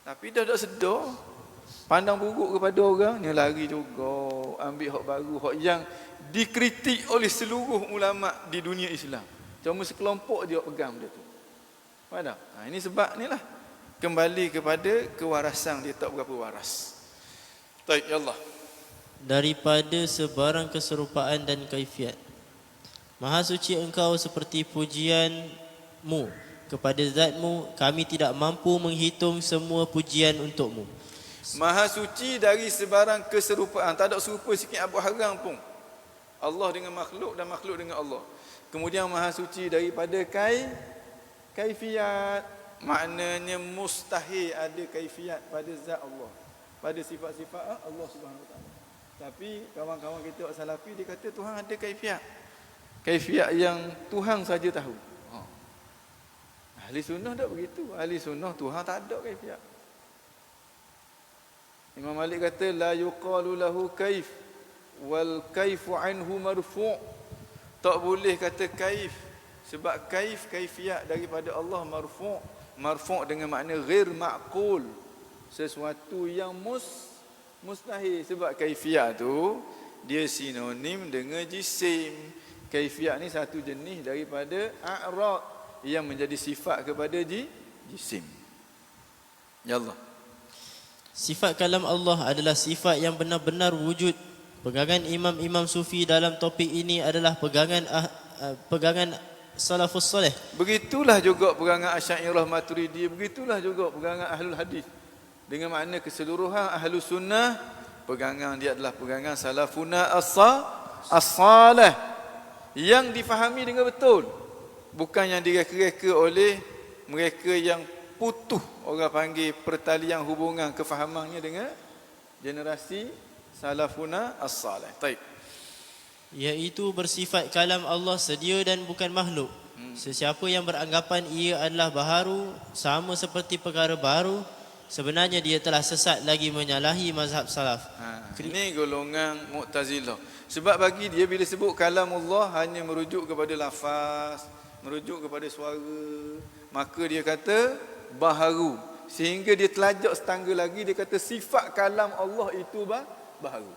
Tapi dah tak sedar, pandang buruk kepada orang, ni lari juga ambil hak baru, hak yang dikritik oleh seluruh ulama di dunia Islam. Cuma sekelompok dia pegang benda tu. Faham tak? Ini sebab ni lah. Kembali kepada kewarasan, dia tak berapa waras. Baik, ya Allah. Daripada sebarang keserupaan dan kaifiat, Maha suci engkau seperti pujianmu kepada zatmu, kami tidak mampu menghitung semua pujian untukmu. Maha suci dari sebarang keserupaan, tak ada serupa sikit abu haram pun. Allah dengan makhluk dan makhluk dengan Allah. Kemudian maha suci daripada kaifiat, maknanya mustahil ada kaifiat pada zat Allah, pada sifat-sifat Allah Subhanahu Wa Taala. Tapi kawan-kawan kita orang Salafi, dia kata Tuhan ada kaifiat. Kaifiat yang Tuhan saja tahu. Ahli sunnah tak begitu. Ahli sunnah Tuhan tak ada kaifiat. Imam Malik kata la yuqalu lahu kaif wal kaifu anhu marfu'. Tak boleh kata kaif, sebab kaifiat daripada Allah marfu'. Marfu' dengan makna ghair ma'qul, sesuatu yang mustahil. Sebab kaifiat tu dia sinonim dengan jisim. Kaifiat ni satu jenis daripada a'rad yang menjadi sifat kepada jisim. Ya Allah. Sifat kalam Allah adalah sifat yang benar-benar wujud. Pegangan imam-imam sufi dalam topik ini adalah pegangan salafus soleh. Begitulah juga pegangan Asy'ariyah Maturidiyah, begitulah juga pegangan Ahlul Hadis. Dengan makna keseluruhan Ahlus Sunnah pegangan dia adalah pegangan salafuna as-salih yang difahami dengan betul, bukan yang direka-reka oleh mereka yang putus, orang panggil pertalian hubungan kefahamannya dengan generasi salafuna as-salih. Baik. Iaitu bersifat kalam Allah sedia dan bukan makhluk. Sesiapa yang beranggapan ia adalah baharu, sama seperti perkara baru, sebenarnya dia telah sesat lagi menyalahi mazhab salaf. Ini golongan Mu'tazilah. Sebab bagi dia bila sebut kalam Allah hanya merujuk kepada lafaz, merujuk kepada suara, maka dia kata baharu. Sehingga dia telajak setangga lagi, dia kata sifat kalam Allah itu baharu.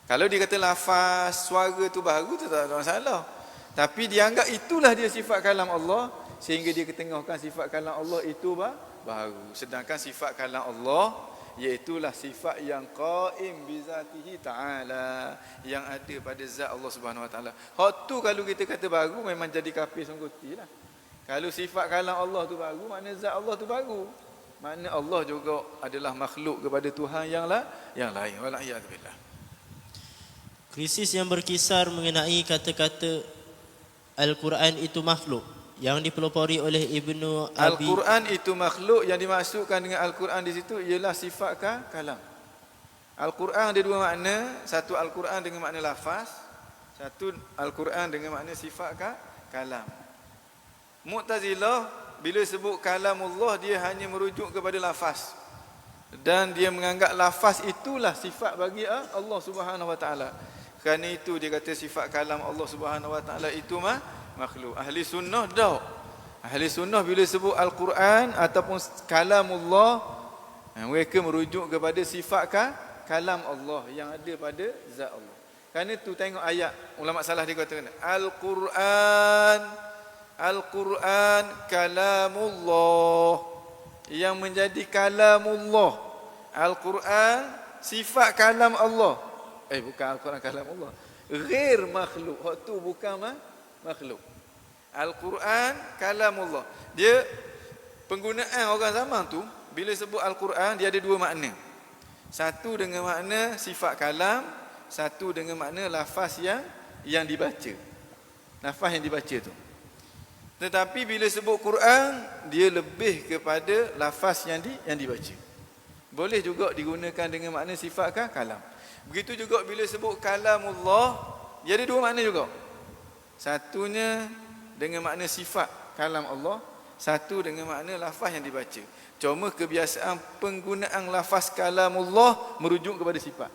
Kalau dia kata lafaz, suara itu baharu, itu tak ada masalah. Tapi dia anggap itulah dia sifat kalam Allah, sehingga dia ketengahkan sifat kalam Allah itu baharu. Sedangkan sifat kalam Allah iaitulah sifat yang qaim bi zatihi ta'ala, yang ada pada zat Allah Subhanahu wa taala. Hak tu kalau kita kata baru memang jadi kafir sungguh-sungguhlah. Kalau sifat kalam Allah tu baru, makna zat Allah tu baru. Makna Allah juga adalah makhluk kepada Tuhan yang lain. Wala'iyadzubillah. Krisis yang berkisar mengenai kata-kata Al-Quran itu makhluk yang dipelopori oleh Ibnu Abi. Al-Quran itu makhluk, yang dimaksudkan dengan Al-Quran di situ ialah sifat kalam. Al-Quran ada dua makna, satu Al-Quran dengan makna lafaz, satu Al-Quran dengan makna sifat kalam. Mu'tazilah bila sebut kalamullah dia hanya merujuk kepada lafaz, dan dia menganggap lafaz itulah sifat bagi Allah Subhanahu wa taala. Kerana itu dia kata sifat kalam Allah Subhanahu wa taala itu makhluk. Ahli sunnah dah. Ahli sunnah bila sebut Al-Quran ataupun kalamullah, mereka merujuk kepada sifat kalam Allah yang ada pada zat Allah. Kerana itu tengok ayat ulama salah dia kata Al-Quran kalamullah, yang menjadi kalamullah. Al-Quran sifat kalam Allah. Bukan Al-Quran kalam Allah. Ghair makhluk. Hak tu bukan makhluk. Al-Quran kalamullah. Dia penggunaan orang zaman tu bila sebut Al-Quran dia ada dua makna. Satu dengan makna sifat kalam, satu dengan makna lafaz yang dibaca. Lafaz yang dibaca tu. Tetapi bila sebut Quran dia lebih kepada lafaz yang dibaca. Boleh juga digunakan dengan makna sifat kalam. Begitu juga bila sebut kalamullah, dia ada dua makna juga. Satunya dengan makna sifat kalam Allah, satu dengan makna lafaz yang dibaca. Cuma kebiasaan penggunaan lafaz kalamullah merujuk kepada sifat.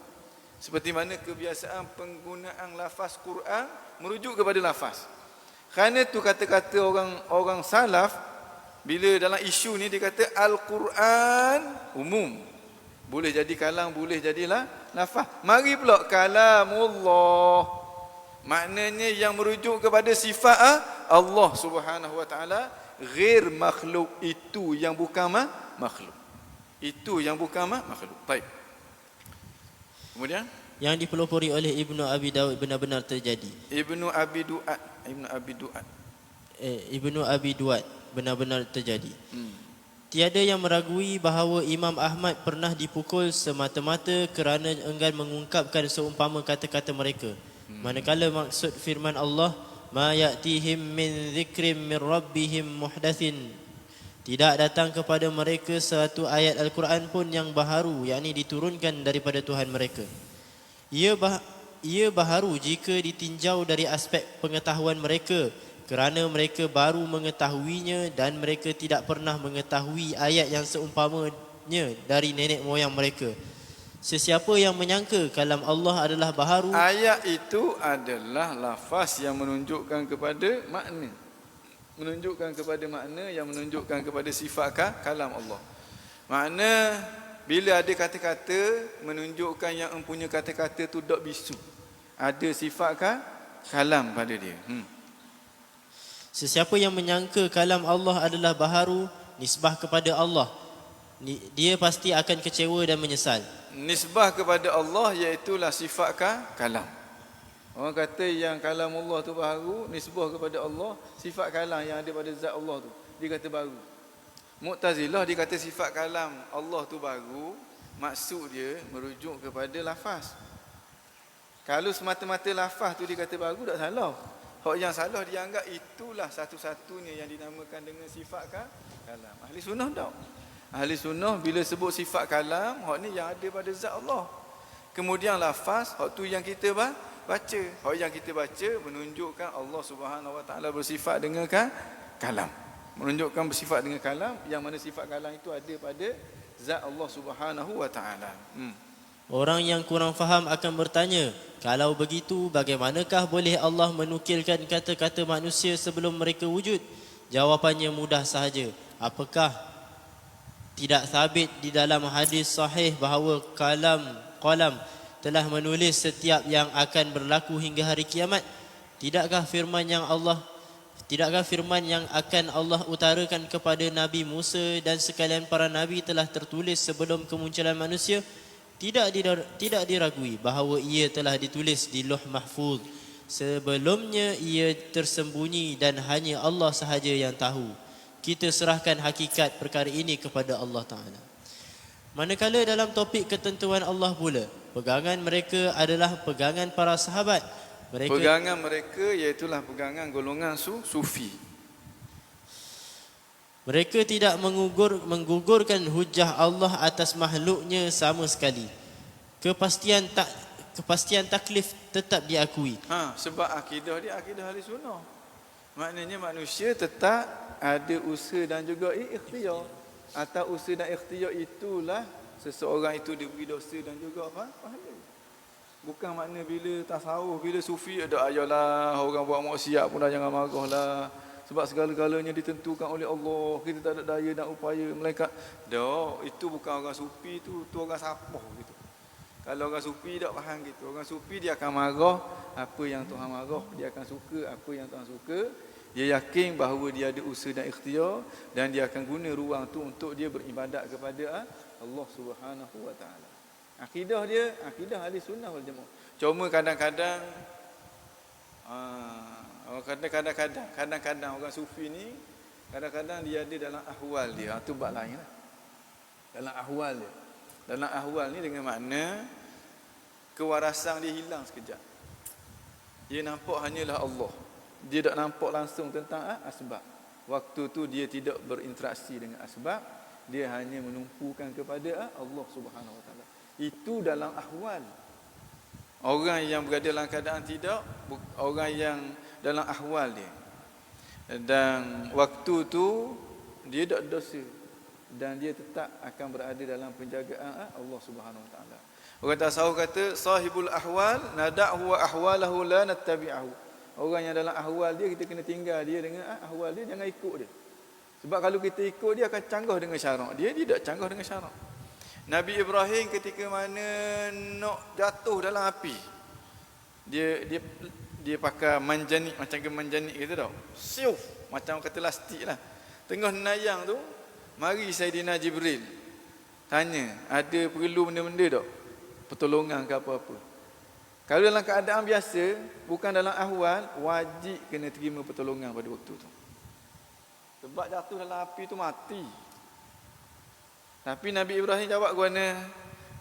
Seperti mana kebiasaan penggunaan lafaz Quran merujuk kepada lafaz. Kerana tu kata-kata orang salaf bila dalam isu ni dia kata Al-Quran umum. Boleh jadi kalam, boleh jadilah lafaz. Mari pula kalamullah, maknanya yang merujuk kepada sifat Allah Subhanahu wa taala, ghair makhluk, itu yang bukan makhluk. Itu yang bukan makhluk. Baik. Kemudian yang dipelopori oleh Ibnu Abi Daud benar-benar terjadi. Ibnu Abi Duat benar-benar terjadi. Tiada yang meragui bahawa Imam Ahmad pernah dipukul semata-mata kerana enggan mengungkapkan seumpama kata-kata mereka. Manakala maksud firman Allah, ma ya'tihim min dzikrin min rabbihim muhdatsin, tidak datang kepada mereka satu ayat Al-Quran pun yang baharu, yakni diturunkan daripada Tuhan mereka. Ia baharu jika ditinjau dari aspek pengetahuan mereka, kerana mereka baru mengetahuinya dan mereka tidak pernah mengetahui ayat yang seumpamanya dari nenek moyang mereka. Sesiapa yang menyangka kalam Allah adalah baharu, ayat itu adalah lafaz yang menunjukkan kepada makna. Menunjukkan kepada makna yang menunjukkan kepada sifat kalam Allah. Makna bila ada kata-kata menunjukkan yang empunya kata-kata tu dok bisu. Ada sifat kalam pada dia. Sesiapa yang menyangka kalam Allah adalah baharu, nisbah kepada Allah, dia pasti akan kecewa dan menyesal. Nisbah kepada Allah iaitulah sifat kalam. Orang kata yang kalam Allah tu baharu, nisbah kepada Allah, sifat kalam yang ada pada zat Allah tu, dia kata baru. Mu'tazilah dia kata sifat kalam Allah tu baru, maksud dia merujuk kepada lafaz. Kalau semata-mata lafaz tu dia kata baru, tak salah. Hak yang salah dia anggap itulah satu-satunya yang dinamakan dengan sifat kalam. Ahli sunnah tak. Ahli sunnah bila sebut sifat kalam, hak ni yang ada pada zat Allah. Kemudian lafaz, hak tu yang kita baca. Hak yang kita baca menunjukkan Allah Subhanahu Wa Taala bersifat dengan kalam. Menunjukkan bersifat dengan kalam, yang mana sifat kalam itu ada pada zat Allah Subhanahu Wa Taala. Orang yang kurang faham akan bertanya, kalau begitu bagaimanakah boleh Allah menukilkan kata-kata manusia sebelum mereka wujud? Jawapannya mudah sahaja. Apakah tidak sabit di dalam hadis sahih bahawa qalam telah menulis setiap yang akan berlaku hingga hari kiamat? Tidakkah firman yang akan Allah utarakan kepada Nabi Musa dan sekalian para nabi telah tertulis sebelum kemunculan manusia? Tidak diragui bahawa ia telah ditulis di Lauh Mahfuz. Sebelumnya ia tersembunyi dan hanya Allah sahaja yang tahu. Kita serahkan hakikat perkara ini kepada Allah Ta'ala. Manakala dalam topik ketentuan Allah pula, pegangan mereka adalah pegangan para sahabat. Pegangan mereka iaitulah pegangan golongan sufi. Mereka tidak menggugurkan hujah Allah atas makhluknya sama sekali. Kepastian taklif tetap diakui. Sebab akidah dia akidah ahli sunnah. Maknanya manusia tetap ada usaha dan juga ikhtiar. Atas usaha dan ikhtiar itulah seseorang itu diberi dosa dan juga pahala. Bukan makna bila tasawuf, bila sufi ada ayalah orang buat maksiat pun dah jangan marahlah. Sebab segala-galanya ditentukan oleh Allah. Kita tak ada daya dan upaya. Malaikat. Tak, itu bukan orang sufi tu orang sapah gitu. Kalau orang sufi tak faham gitu. Orang sufi dia akan marah apa yang Tuhan marah. Dia akan suka apa yang Tuhan suka. Dia yakin bahawa dia ada usaha dan ikhtiar. Dan dia akan guna ruang tu untuk dia beribadat kepada Allah Subhanahu Wa Taala. Akidah dia, akidah ahli sunnah wal jamaah. Cuma kadang-kadang orang sufi ni kadang-kadang dia ada dalam ahwal dia, tu bab lain lah. Dalam ahwal ni dengan makna kewarasan dia hilang sekejap. Dia nampak hanyalah Allah. Dia tak nampak langsung tentang asbab. Waktu tu dia tidak berinteraksi dengan asbab, dia hanya menumpukan kepada Allah Subhanahu Wa Taala. Itu dalam ahwal. Orang yang berada dalam keadaan tidak, orang yang dalam ahwal dia. Dan waktu tu dia tak dosa dan dia tetap akan berada dalam penjagaan Allah Subhanahu Wa Taala. Orang tasawuf kata sahibul ahwal nada'hu wa ahwalahu la nattabi'ahu. Orang yang dalam ahwal dia kita kena tinggal dia dengan ahwal dia, jangan ikut dia. Sebab kalau kita ikut dia akan canggah dengan syarak. Dia tak canggah dengan syarak. Nabi Ibrahim ketika mana nak jatuh dalam api, dia pakai manjanik, macam ke manjanik gitu tau. Siuf, macam kata lastik lah. Tengah nayang tu, mari Saidina Jibril tanya, ada perlu benda-benda tak? Pertolongan ke apa-apa. Kalau dalam keadaan biasa, bukan dalam ahwal, wajib kena terima pertolongan pada waktu tu. Sebab jatuh dalam api tu mati. Tapi Nabi Ibrahim jawab ke mana?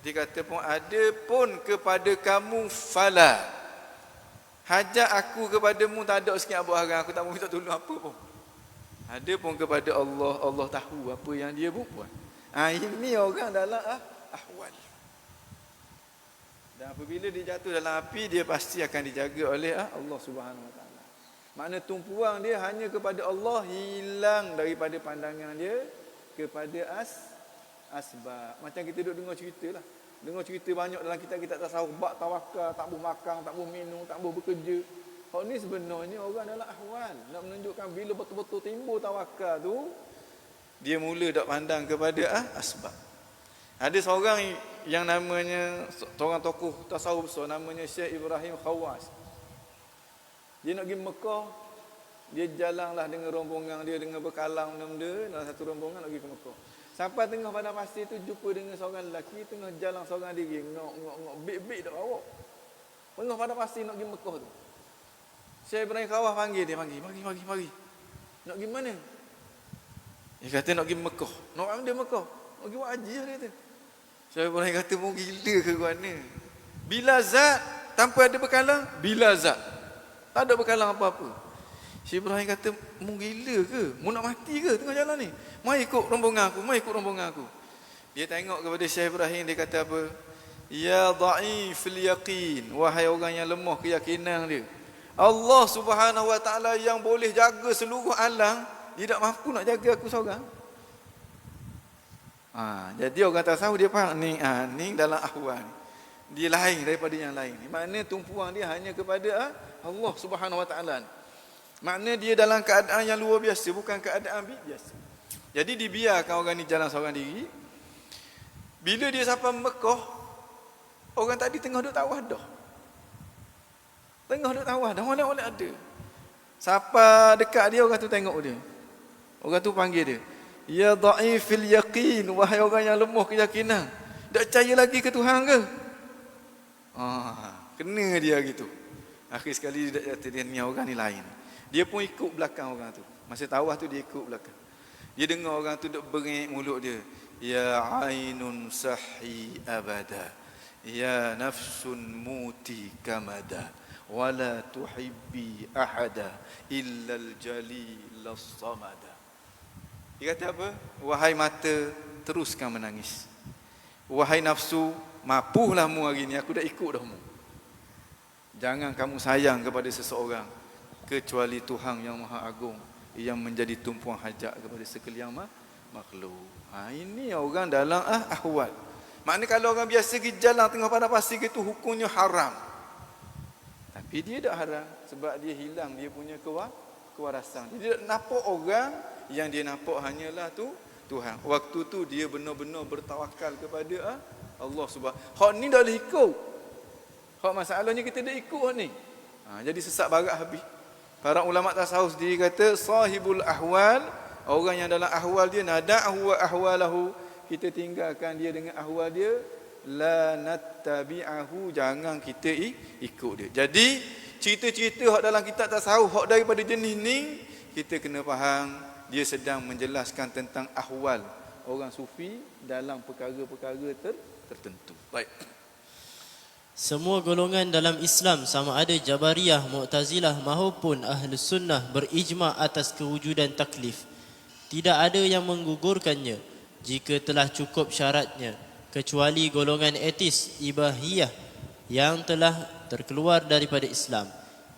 Dia kata pun ada pun kepada kamu fala. Hajat aku kepadamu tak ada sikit abang harang, aku tak mau minta tolong apa pun. Ada pun kepada Allah, Allah tahu apa yang dia buat. Ini orang dalam ahwal. Dan apabila dia jatuh dalam api, dia pasti akan dijaga oleh Allah Subhanahu Wa Taala. Makna tumpuan dia hanya kepada Allah, hilang daripada pandangan dia kepada asbab. Macam kita duduk dengar cerita lah. Dengar cerita banyak dalam kitab-kitab tasawuf, bab tawakal, tak boleh makan, tak boleh minum, tak boleh bekerja. Hak ni sebenarnya orang dalam ahwal. Nak menunjukkan bila betul-betul timbul tawakal tu, dia mula tak pandang kepada asbab. Ada seorang yang namanya, seorang tokoh tasawuf besar, namanya Syekh Ibrahim Khawas. Dia nak pergi Mekah, dia jalanlah dengan rombongan dia, dengan bekalang benda-benda, dalam satu rombongan nak pergi ke Mekah. Sampai tengah padang pasir tu jumpa dengan seorang lelaki tengah jalan seorang diri, ngok bik-bik dak awak. Tengah padang pasir nak pergi Mekah tu. Syekh Ibrahim Khawas panggil dia, mari. Nak pergi mana? Dia kata nak pergi Mekah. Nak pergi Mekah? Nak pergi buat haji dia kata. Syekh Ibrahim kata mau gila ke mana? Bila zat tanpa ada bekalang, bila zat. Tak ada bekalang apa-apa. Syekh Ibrahim kata, mu gila ke? Mu nak mati ke tengah jalan ni? Mai ikut rombongan aku, mai ikut rombongan aku. Dia tengok kepada Syekh Ibrahim, dia kata apa? Ya dha'ifil yaqin, wahai orang yang lemah keyakinan dia. Allah Subhanahu wa taala yang boleh jaga seluruh alam, dia tak mampu nak jaga aku seorang. Jadi orang tasawuf dia faham ni, ni dalam ahwal ni. Dia lain daripada yang lain. Makna tumpuan dia hanya kepada Allah Subhanahu wa taala. Makna dia dalam keadaan yang luar biasa, bukan keadaan biasa. Jadi dibiarkan orang ni jalan seorang diri. Bila dia sampai Mekah, orang tadi tengah duduk tawaf dah. Tengah duduk tawaf dah, molek-molek ada. Siapa dekat dia, orang tu tengok dia. Orang tu panggil dia. Ya dha'ifil yaqin, wahai orang yang lemah keyakinan. Tak percaya lagi ke Tuhan ke? Kena dia gitu. Akhir sekali dia kata dia ni orang ni lain. Dia pun ikut belakang orang tu. Masa tawaf tu dia ikut belakang. Dia dengar orang tu duk bengek mulut dia. Ya ainun sahi abada. Ya nafsun muti kamada. Wala tuhibbi ahada illa al-jalil as-samada. Dia kata apa? Wahai mata, teruskan menangis. Wahai nafsu, mapuhlah mu hari ni, aku dah ikut dah mu. Jangan kamu sayang kepada seseorang kecuali Tuhan yang Maha Agung yang menjadi tumpuan hajat kepada sekalian makhluk. Ini orang dalam ahwal. Maknanya kalau orang biasa pergi jalan tengah padang pasir itu hukumnya haram. Tapi dia tak haram sebab dia hilang dia punya kewarasan. Dia tak nampak orang, yang dia nampak hanyalah Tuhan. Waktu tu dia benar-benar bertawakal kepada Allah Subhanahu. Hak ni dah boleh ikut. Hak masalahnya kita dah ikut ni. Jadi sesak barat habis. Para ulama tasawuf sendiri kata sahibul ahwal, orang yang dalam ahwal dia nada'hu wa ahwalahu, kita tinggalkan dia dengan ahwal dia, la nattabi'ahu, jangan kita ikut dia. Jadi cerita-cerita hak dalam kitab tasawuf hak daripada jenis ni, kita kena faham dia sedang menjelaskan tentang ahwal orang sufi dalam perkara-perkara tertentu. Baik. Semua golongan dalam Islam sama ada Jabariyah, Mu'tazilah maupun Ahlus Sunnah berijma atas kewujudan taklif. Tidak ada yang menggugurkannya jika telah cukup syaratnya, kecuali golongan etis Ibahiyah yang telah terkeluar daripada Islam.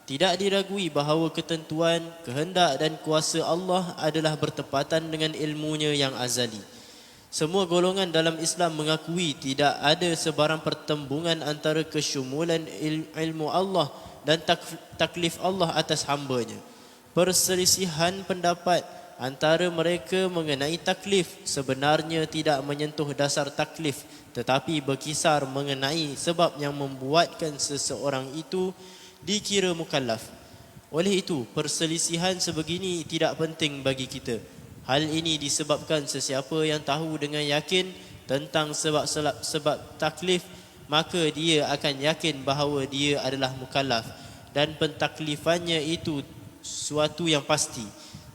Tidak diragui bahawa ketentuan, kehendak dan kuasa Allah adalah bertepatan dengan ilmunya yang azali. Semua golongan dalam Islam mengakui tidak ada sebarang pertembungan antara kesyumulan ilmu Allah dan taklif Allah atas hambanya. Perselisihan pendapat antara mereka mengenai taklif sebenarnya tidak menyentuh dasar taklif, tetapi berkisar mengenai sebab yang membuatkan seseorang itu dikira mukallaf. Oleh itu, perselisihan sebegini tidak penting bagi kita. Hal ini disebabkan sesiapa yang tahu dengan yakin tentang sebab taklif, maka dia akan yakin bahawa dia adalah mukallaf dan pentaklifannya itu suatu yang pasti.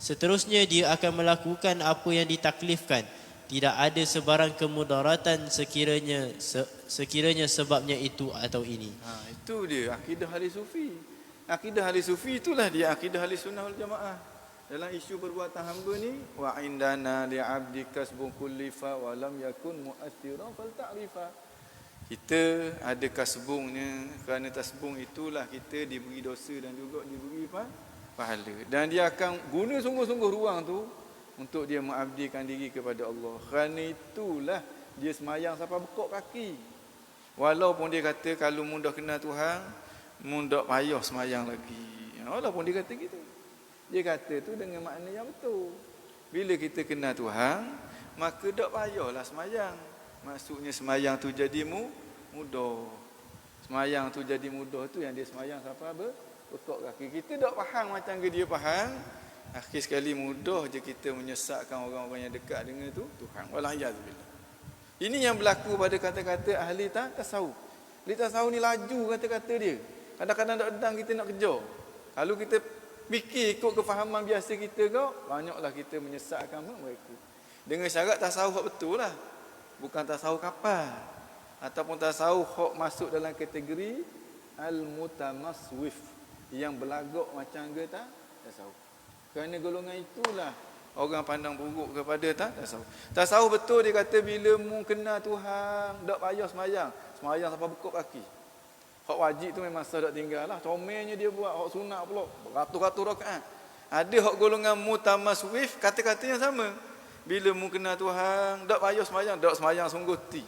Seterusnya dia akan melakukan apa yang ditaklifkan. Tidak ada sebarang kemudaratan sekiranya sebabnya itu atau ini. Itu dia akidah ahli sufi. Akidah ahli sufi itulah dia akidah ahli sunnah wal jamaah. Dalam isu perbuatan hamba ni, wa indana li 'abdi kasbun kullifa wa lam yakun mu'athiran fal ta'rifa. Kita ada kasbungnya, kerana tasbung itulah kita diberi dosa dan juga diberi pahala. Dan dia akan guna sungguh-sungguh ruang tu untuk dia mengabdikan diri kepada Allah. Kerana itulah dia semayang sampai bekok kaki. Walaupun dia kata kalau mu dah kenal Tuhan, mu dak payah semayang lagi. Walaupun dia kata gitu. Dia kata tu dengan makna yang betul. Bila kita kenal Tuhan, maka dak payahlah semayang. Maksudnya semayang tu jadi mudah. Semayang tu jadi mudah tu yang dia semayang sampai bekok kaki. Kita dak faham macam ke dia faham. Akhir sekali mudah je kita menyesatkan orang-orang yang dekat dengan tu Tuhan. Wala'iyadzubillah. Ini yang berlaku pada kata-kata ahli tasawuf. Ahli tasawuf ni laju kata-kata dia. Kadang-kadang dak dedang kita nak kejar. Kalau kita fikir ikut kefahaman biasa kita kau, banyaklah kita menyesatkan mereka. Dengan syarat tasawuf betul lah. bukan tasawuf kapal. Ataupun tasawuf hok masuk dalam kategori al-mutamasswif, yang berlagak macam ke tak tasawuf. Kerana golongan itulah orang pandang buruk kepada tasawuf. Tasawuf betul dia kata bila mu kenal Tuhan, tak payah semayang. Semayang sampai bekuk kaki. Hak wajib tu memang sah tak tinggal lah. Comelnya dia buat. Hak sunat pula beratus-ratus rakaat. Ada hak golongan mutamasswif, kata-kata yang sama. Bila mu kenal Tuhan, tak payah semayang. Tak semayang sungguh ti.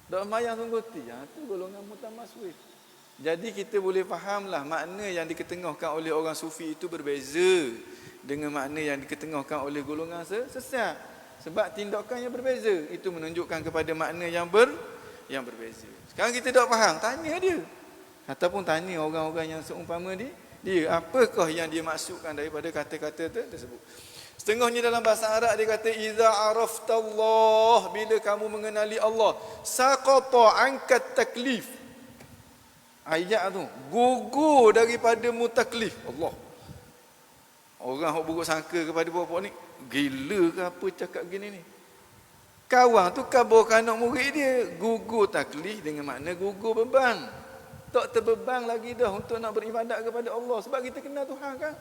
Tak semayang sungguh ti. Itu golongan mutamasswif. Jadi kita boleh fahamlah makna yang diketengahkan oleh orang sufi itu berbeza dengan makna yang diketengahkan oleh golongan sesat. Sebab tindakan yang berbeza itu menunjukkan kepada makna yang berbeza. Sekarang kita tak faham, tanya dia. Ataupun tanya orang-orang yang seumpama dia apakah yang dia maksudkan daripada kata-kata tersebut. Setengahnya dalam bahasa Arab dia kata iza araftallah, bila kamu mengenali Allah, saqata ankat taklif. Ayat tu gugur daripada mutaklif. Allah. Orang hok buruk sangka kepada bapak ni, gila ke apa cakap gini ni. Kawan tu kabur anak murid dia, gugur taklif dengan makna gugur beban. Tak terbeban lagi dah untuk nak beribadat kepada Allah sebab kita kenal Tuhan kan.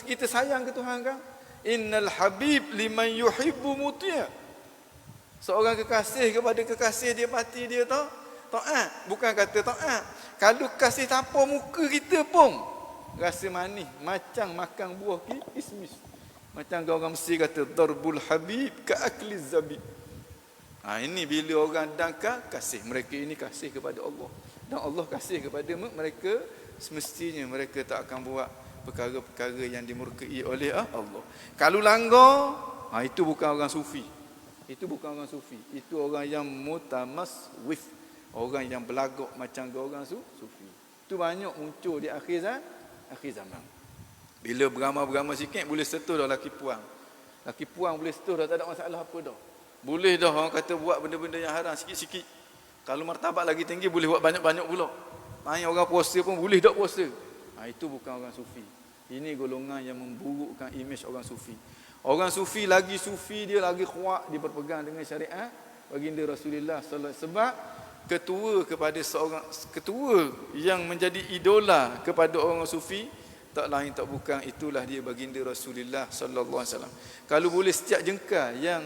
Kita sayang ke Tuhan kan. Innal habib liman yuhibbu muti'. Seorang kekasih kepada kekasih dia mati dia taat. Bukan kata taat. Kalau kasih tanpa muka kita pun rasa manis macam makan buah kismis. Macam orang Mesir kata darbul habib ka akli zabib. Ini bila orang dangkal kasih, mereka ini kasih kepada Allah dan Allah kasih kepada mereka, semestinya mereka tak akan buat perkara-perkara yang dimurkai oleh Allah. Kalau langgar, itu bukan orang sufi. Itu bukan orang sufi. Itu orang yang mutamasswif, orang yang berlagak macam orang sufi. Itu banyak muncul di akhir zaman. Bila beramal-beramal sikit boleh setuh dah laki puang. Laki puang boleh setuh dah, tak ada masalah apa dah. Boleh dah orang kata buat benda-benda yang haram sikit-sikit. Kalau martabat lagi tinggi boleh buat banyak-banyak pula. Main orang puasa pun boleh tak puasa. Itu bukan orang sufi. Ini golongan yang memburukkan imej orang sufi. Orang sufi lagi sufi, dia lagi kuat, dia berpegang dengan syariat baginda Rasulullah sallallahu alaihi wasallam. Sebab ketua yang menjadi idola kepada orang sufi tak lain tak bukan itulah dia baginda Rasulullah sallallahu alaihi wasallam. Kalau boleh setiap jengkal yang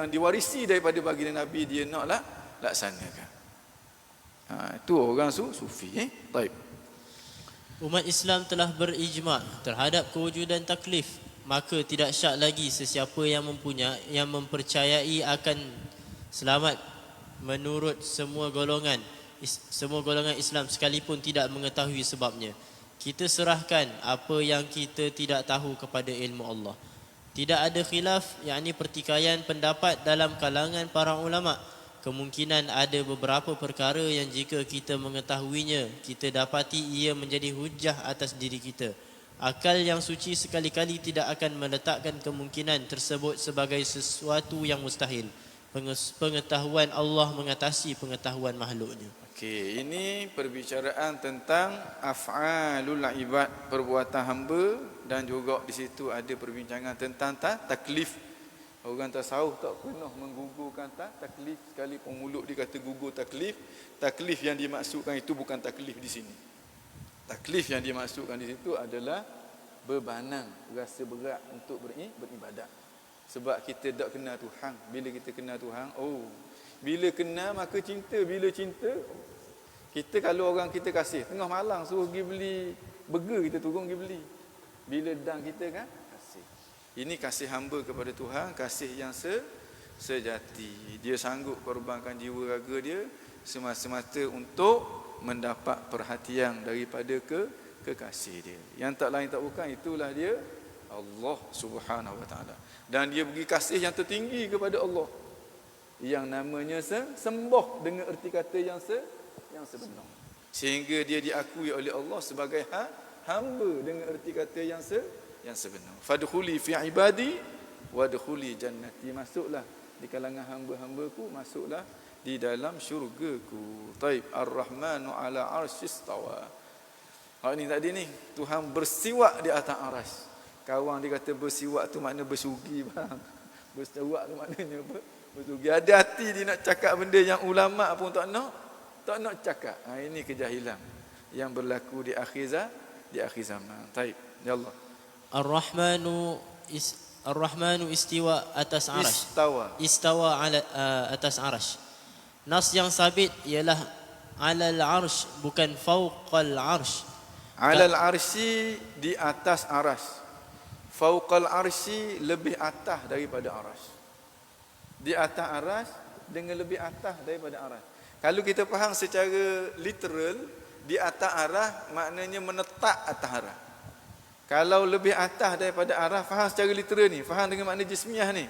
diwarisi daripada baginda Nabi dia naklah laksanakan. Itu orang sufi. Baik. Umat Islam telah berijma' terhadap kewujudan taklif, maka tidak syak lagi sesiapa yang mempercayai akan selamat menurut semua golongan Islam sekalipun tidak mengetahui sebabnya. Kita serahkan apa yang kita tidak tahu kepada ilmu Allah. Tidak ada khilaf, yakni pertikaian pendapat dalam kalangan para ulama. Kemungkinan ada beberapa perkara yang jika kita mengetahuinya, kita dapati ia menjadi hujah atas diri kita. Akal yang suci sekali-kali tidak akan meletakkan kemungkinan tersebut sebagai sesuatu yang mustahil. Pengetahuan Allah mengatasi pengetahuan makhluknya. Okey, ini perbicaraan tentang af'alul ibad, perbuatan hamba, dan juga di situ ada perbincangan tentang taklif. Orang tasawuf tak pernah menggugurkan taklif, sekalipun mulut dia kata gugur taklif. Taklif yang dimaksudkan itu bukan taklif di sini. Taklif yang dimaksudkan di situ adalah bebanan, rasa berat untuk beribadat. Sebab kita tak kenal Tuhan. Bila kita kenal Tuhan, bila kenal maka cinta. Bila cinta, kita kalau orang kita kasih, tengah malam suruh pergi beli burger, kita turun pergi beli. Bila dan kita kan kasih. Ini kasih hamba kepada Tuhan, kasih yang sejati. Dia sanggup korbankan jiwa raga dia semata-mata untuk mendapat perhatian daripada kekasih dia. Yang tak lain tak bukan, itulah dia Allah Subhanahu wa taala. Dan dia beri kasih yang tertinggi kepada Allah, yang namanya sembah dengan erti kata yang sebenar. Sehingga dia diakui oleh Allah sebagai hamba dengan erti kata yang sebenar. Fadkhuli fi ibadi wadkhuli jannati. Masuklah di kalangan hamba-hambaku, masuklah di dalam syurgaku. Taib. Ar-Rahmanu ala arsyistawa. Ini tadi ni, Tuhan bersiwak di atas aras. Kawan dia kata bersiwak tu makna bersugi bang. Berseteruak tu maknanya apa? Bersugi. Ada hati dia nak cakap benda yang ulama pun tak nak cakap. Ini kejahilan yang berlaku di akhir zaman. Taib. Ya Allah. Ar-Rahmanu istiwa atas arash. Istawa ala atas arash. Nas yang sabit ialah alal arsh, bukan fauqal arsh. Alal arsy, di atas aras. Fauqal arsy, lebih atas daripada aras. Di atas aras dengan lebih atas daripada aras. Kalau kita faham secara literal, di atas aras maknanya menetap atas aras. Kalau lebih atas daripada aras, faham secara literal ni, faham dengan makna jismiah ni,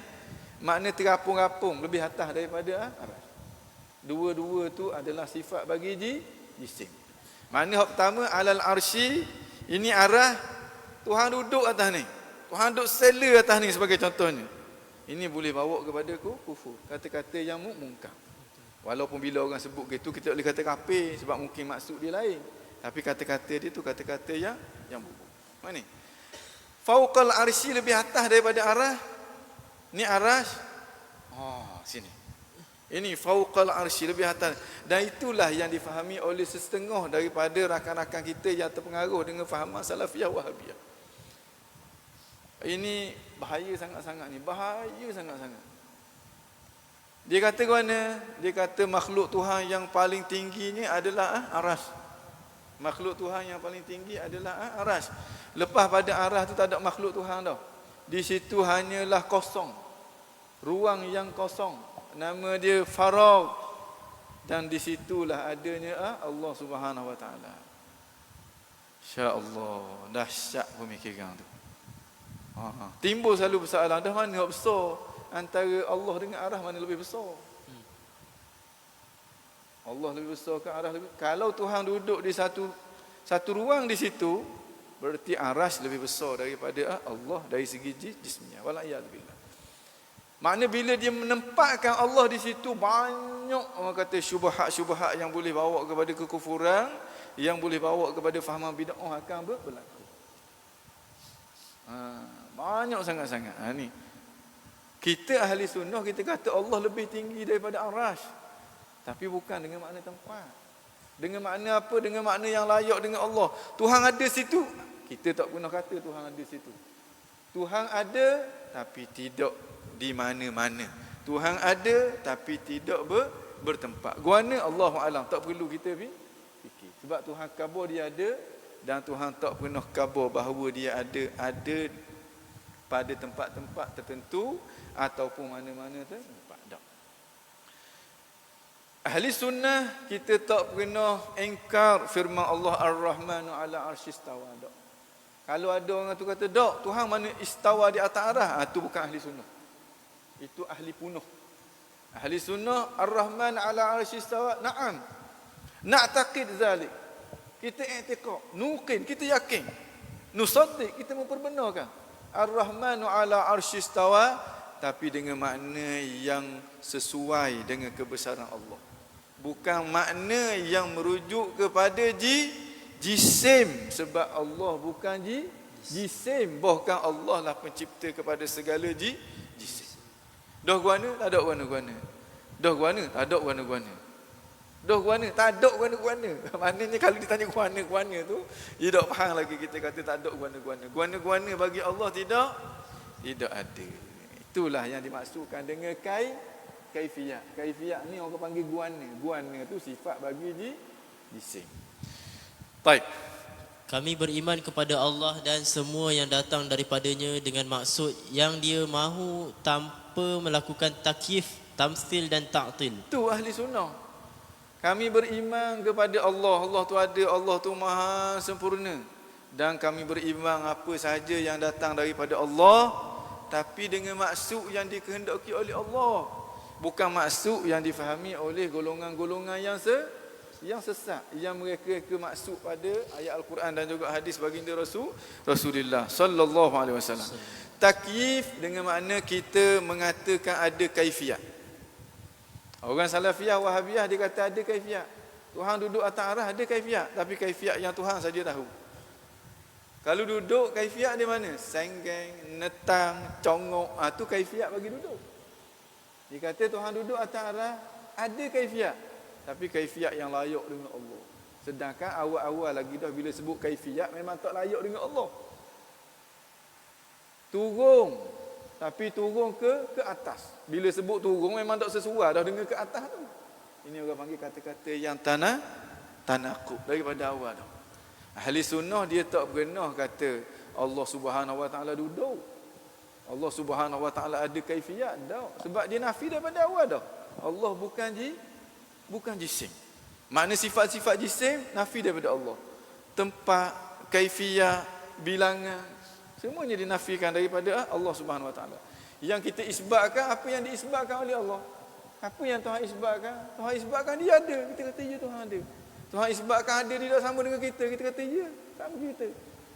makna terapung-apung, lebih atas daripada aras. Dua-dua tu adalah sifat bagi jisim. Makna yang pertama, alal arsy, ini aras Tuhan duduk atas ni. Tuhan duduk sela atas ni sebagai contohnya. Ini boleh bawa kepada kufur, kata-kata yang mungkar. Walaupun bila orang sebut gitu, kita tak boleh kata kafir sebab mungkin maksud dia lain. Tapi kata-kata dia tu kata-kata yang buruk. Mana ni? Fauqal arsy, lebih atas daripada aras. Ni aras. Sini. Ini fauqal arsy, lebih atas. Dan itulah yang difahami oleh setengah daripada rakan-rakan kita yang terpengaruh dengan fahaman salafiyah wahabiyah. Ini bahaya sangat-sangat ni. Bahaya sangat-sangat. Dia kata ke mana? Dia kata makhluk Tuhan yang paling tinggi ni adalah aras. Makhluk Tuhan yang paling tinggi adalah aras. Lepas pada aras tu tak ada makhluk Tuhan dah. Di situ hanyalah kosong. Ruang yang kosong. Nama dia faragh. Dan di situlah adanya Allah Subhanahu Wa Taala. Insya-Allah, dahsyat pemikiran tu. Timbul selalu persoalan, dah mana yang besar antara Allah dengan arah, mana lebih besar? Allah lebih besar ke arah lebih? Kalau Tuhan duduk di satu ruang di situ, berarti aras lebih besar daripada Allah dari segi jismiyah. Wala'iyadzubillah. Makna bila dia menempatkan Allah di situ, banyak orang kata syubhat-syubhat yang boleh bawa kepada kekufuran, yang boleh bawa kepada fahaman bid'ah akan berlaku. Banyak sangat-sangat. Ni kita ahli sunnah, kita kata Allah lebih tinggi daripada arasy, tapi bukan dengan makna tempat. Dengan makna apa? Dengan makna yang layak dengan Allah. Tuhan ada situ. Kita tak pernah kata Tuhan ada situ. Tuhan ada tapi tidak di mana-mana. Tuhan ada tapi tidak bertempat. Guana Allahu alam, tak perlu kita fikir. Sebab Tuhan khabar dia ada, dan Tuhan tak pernah khabar bahawa dia ada pada tempat-tempat tertentu ataupun mana-mana tempat. Tak. Ahli sunnah kita tak pernah ingkar firman Allah Ar-Rahmanu ala arsy istawa. Tak. Kalau ada orang tu kata tak, Tuhan mana istawa di atas arah, itu bukan ahli sunnah. Itu ahli punuh. Ahli sunnah Ar-Rahman ala arsy istawa, na'am. Na'taqid zalik. Kita i'tiqad, nuqin, kita yakin. Nusaddiq, kita memperbenarkan. Ar-Rahmanu ala arsy istawa, tapi dengan makna yang sesuai dengan kebesaran Allah. Bukan makna yang merujuk kepada jisim, sebab Allah bukan jisim, bahkan Allah lah pencipta kepada segala jisim. Dah guana, tak ada guana-guana. Dah guana, tak ada guana-guana. Dah guana, tak ada guana-guana. Maknanya kalau ditanya guana-guana tu, dia tak faham lagi kita kata tak ada guana-guana. Guana-guana bagi Allah tidak ada. Itulah yang dimaksudkan dengan kaifiyat. Kaifiyat ni orang panggil guana. Guana tu sifat bagi jisim. Baik. Kami beriman kepada Allah dan semua yang datang daripadanya dengan maksud yang dia mahu tanpa melakukan takyif, tamthil dan ta'til. Itu ahli sunnah. Kami beriman kepada Allah. Allah tu ada, Allah tu maha sempurna. Dan kami beriman apa sahaja yang datang daripada Allah, tapi dengan maksud yang dikehendaki oleh Allah. Bukan maksud yang difahami oleh golongan-golongan yang sesat, yang mereka maksud pada ayat Al-Quran dan juga hadis baginda Rasulullah sallallahu alaihi wasallam. Takyif dengan makna kita mengatakan ada kaifiyat. Orang salafiyah wahabiyah dia kata ada kaifiyat. Tuhan duduk atas arah, ada kaifiyat, tapi kaifiyat yang Tuhan saja tahu. Kalau duduk, kaifiat dia mana? Senggeng, netang, congok. Tu kaifiat bagi duduk. Dia kata Tuhan duduk atas arah, ada kaifiat. Tapi kaifiat yang layak dengan Allah. Sedangkan awal-awal lagi dah bila sebut kaifiat, memang tak layak dengan Allah. Turun. Tapi turun ke atas. Bila sebut turun, memang tak sesuai dah dengan ke atas tu. Ini orang panggil kata-kata yang tanakub daripada awal dah. Ahli sunnah dia tak pernah kata Allah Subhanahu Wa Taala duduk. Allah Subhanahu Wa Taala ada kaifiat dah. Sebab dia nafi daripada awal dah. Allah bukan jisim. Makna sifat-sifat jisim nafi daripada Allah. Tempat, kaifiat, bilangan, semuanya dinafikan daripada Allah Subhanahu Wa Taala. Yang kita isbatkan apa yang diisbatkan oleh Allah. Apa yang Tuhan isbatkan? Tuhan isbatkan dia ada. Kita kata ya Tuhan ada. Tuhan isbatkan ada dia tak sama dengan kita. Kita kata ya, sama kita.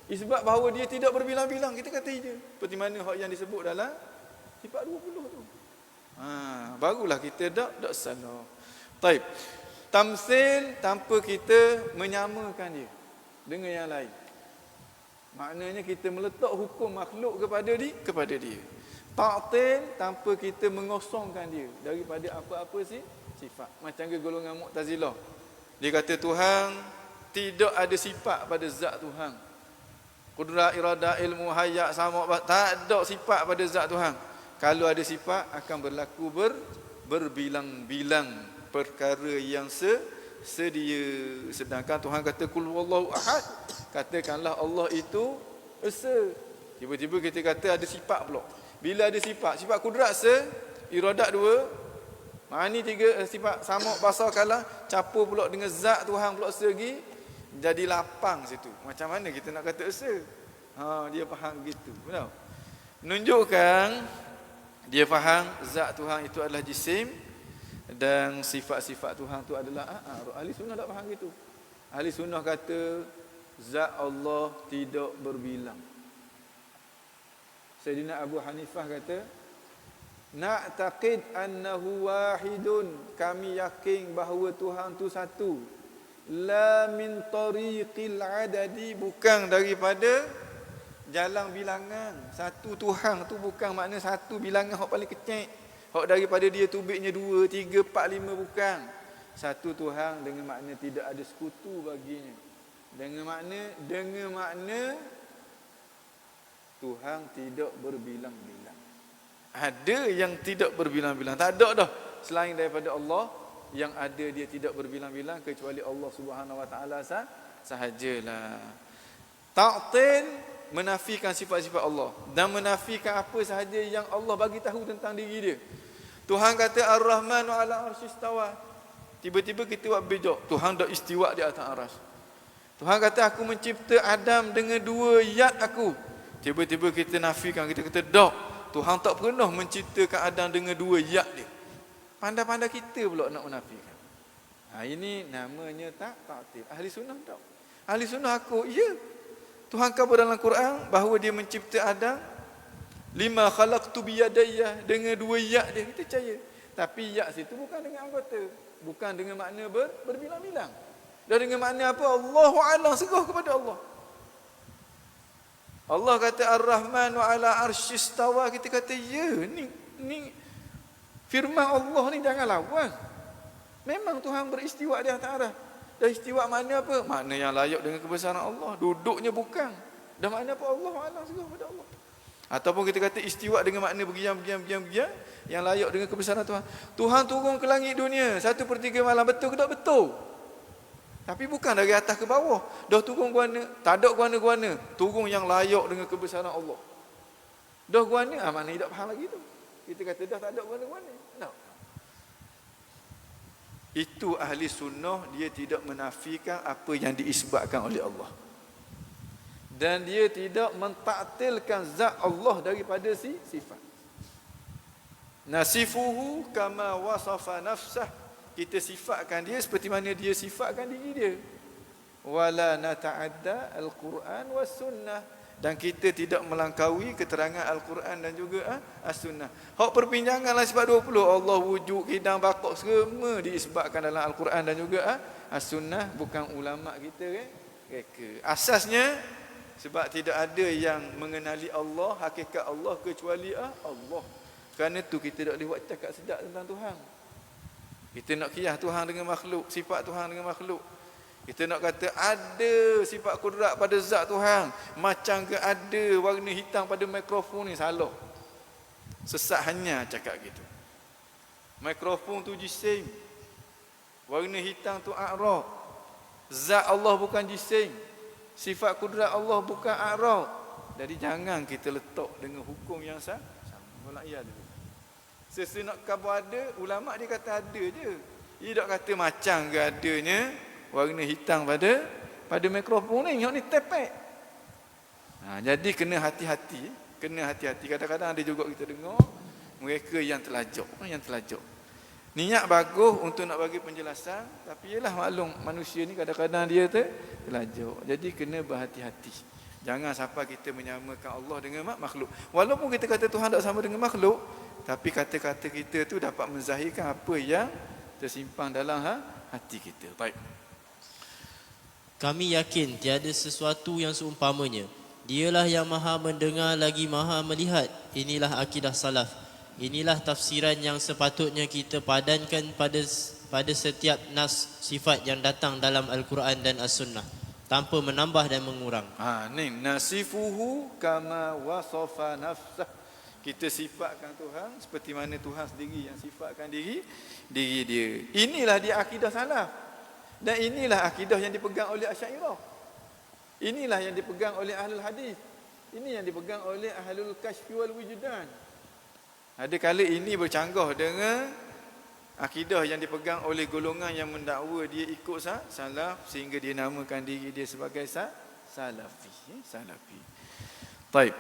Isbat bahawa dia tidak berbilang-bilang. Kita kata ya. Seperti mana hak yang disebut dalam sifat 20 tu. Barulah kita tak salah. Taib. Tamsil tanpa kita menyamakan dia dengan yang lain. Maknanya kita meletak hukum makhluk kepada dia. Ta'til tanpa kita mengosongkan dia daripada apa-apa sifat. Macam ke golongan Mu'tazilah. Dia kata Tuhan tidak ada sifat pada zat Tuhan. Qudrat, iradah, ilmu, hayat, sama, tak ada sifat pada zat Tuhan. Kalau ada sifat akan berlaku berbilang-bilang perkara yang sedia. Sedangkan Tuhan kata qul huwallahu ahad. Katakanlah Allah itu esa. Tiba-tiba kita kata ada sifat pula. Bila ada sifat kudrat iradat 2. Ni 3 sifat sama basar kalah, campur pula dengan zat Tuhan pula segi, jadi lapang situ. Macam mana kita nak kata esa? Dia faham begitu. Betul? Menunjukkan dia faham zat Tuhan itu adalah jisim dan sifat-sifat Tuhan itu adalah ahli sunnah tak faham gitu. Ahli sunnah kata zat Allah tidak berbilang. Sayyidina Abu Hanifah kata na'taqid annahu wahidun, kami yakin bahawa Tuhan tu satu, la min tariqil adadi, bukan daripada jalan bilangan. Satu Tuhan tu bukan makna satu bilangan hak paling kecil, hak daripada dia tubiknya 2, 3, 4, 5, bukan. Satu Tuhan dengan makna tidak ada sekutu baginya. Dengan makna Tuhan tidak berbilang-bilang. Ada yang tidak berbilang-bilang, tak ada dah selain daripada Allah. Yang ada dia tidak berbilang-bilang kecuali Allah Subhanahu Wa Taala sahajalah. Ta'til menafikan sifat-sifat Allah dan menafikan apa sahaja yang Allah bagi tahu tentang diri dia. Tuhan kata Ar-Rahmanu 'ala arsyistawa. Tiba-tiba kita buat bejak, Tuhan dah istiwa di atas aras. Tuhan kata aku mencipta Adam dengan 2 yad aku. Tiba-tiba kita nafikan, kita kata dak, Tuhan tak pernah menciptakan Adam dengan 2 yad dia. Pandai-pandai kita pula nak menafikan. Ini namanya ta'til. Ahli sunnah tak. Ahli sunnah aku, ya. Tuhan kata dalam Quran bahawa dia mencipta Adam, lima khalaqtu biyadayya, dengan 2 yad dia. Kita percaya. Tapi yad situ bukan dengan anggota, bukan dengan makna berbilang-bilang. Dan dengan makna apa? Allahu a'lam, serah kepada Allah. Allah kata Ar-Rahmanu 'ala arsyistawa, kita kata ya, ni firman Allah ni jangan lawan. Memang Tuhan beristiwa di atas arah. Dan istiwa makna apa? Makna yang layak dengan kebesaran Allah. Duduknya bukan. Dan makna apa? Allahu a'lam, serah kepada Allah. Ataupun kita kata istiwa dengan makna bergiam yang layak dengan kebesaran Tuhan. Tuhan turun ke langit dunia 1/3 malam, betul ke tak? Betul. Tapi bukan dari atas ke bawah. Dah turun guana, tak ada guana-guana. Turun yang layak dengan kebesaran Allah. Dah guana, maknanya tak faham lagi tu. Kita kata dah tak ada guana-guana. No. Itu ahli sunnah, dia tidak menafikan apa yang diisbatkan oleh Allah. Dan dia tidak mentaktilkan zat Allah daripada sifat. Nasifuhu kama wasafa nafsah. Kita sifatkan dia seperti mana dia sifatkan diri dia. Wala nata'adda al-Quran was sunnah. Dan kita tidak melangkaui keterangan Al-Quran dan juga As-Sunnah. Hak perbincangan lah sifat 20. Allah wujud, hidang, bakok, semua diisbatkan dalam Al-Quran dan juga As-Sunnah. Bukan ulama kita reka. Asasnya Sebab tidak ada yang mengenali Allah, hakikat Allah kecuali Allah. Kerana tu kita tak boleh buat cakap sedap tentang Tuhan. Kita nak kiyah Tuhan dengan makhluk, sifat Tuhan dengan makhluk. Kita nak kata ada sifat kudrat pada zat Tuhan, macam ke ada warna hitam pada mikrofon ni, salah. Sesat hanya cakap gitu. Mikrofon tu jisim, warna hitam tu a'rad. Zat Allah bukan jisim, sifat kudrat Allah bukan a'rad. Jadi jangan kita letak dengan hukum yang sama. Golak ya dulu. Sesuai nak khabar ada, ulama dia kata ada je. Dia tak kata macam ke adanya warna hitam pada mikrofon ni. Yang ni tepek. Jadi kena hati-hati. Kadang-kadang ada juga kita dengar mereka yang terlajak. Niat bagus untuk nak bagi penjelasan, tapi ialah maklum manusia ni kadang-kadang dia terlajak. Jadi kena berhati-hati. Jangan sampai kita menyamakan Allah dengan makhluk. Walaupun kita kata Tuhan tak sama dengan makhluk, tapi kata-kata kita tu dapat menzahirkan apa yang tersimpan dalam hati kita. Baik. Kami yakin tiada sesuatu yang seumpamanya. Dialah yang maha mendengar lagi maha melihat. Inilah akidah salaf. Inilah tafsiran yang sepatutnya kita padankan pada setiap nas sifat yang datang dalam Al-Quran dan As-Sunnah, tanpa menambah dan mengurang. Ni nasifuhu kama wasafa nafsah. Kita sifatkan Tuhan seperti mana Tuhan sendiri yang sifatkan diri dia. Inilah dia akidah salaf. Dan inilah akidah yang dipegang oleh Asy'ariyah. Inilah yang dipegang oleh Ahlul Hadis. Ini yang dipegang oleh Ahlul Kashfi wal Wujdan. Ada kala ini bercanggah dengan akidah yang dipegang oleh golongan yang mendakwa dia ikut salaf, sehingga dia namakan diri dia sebagai salafi. Baik.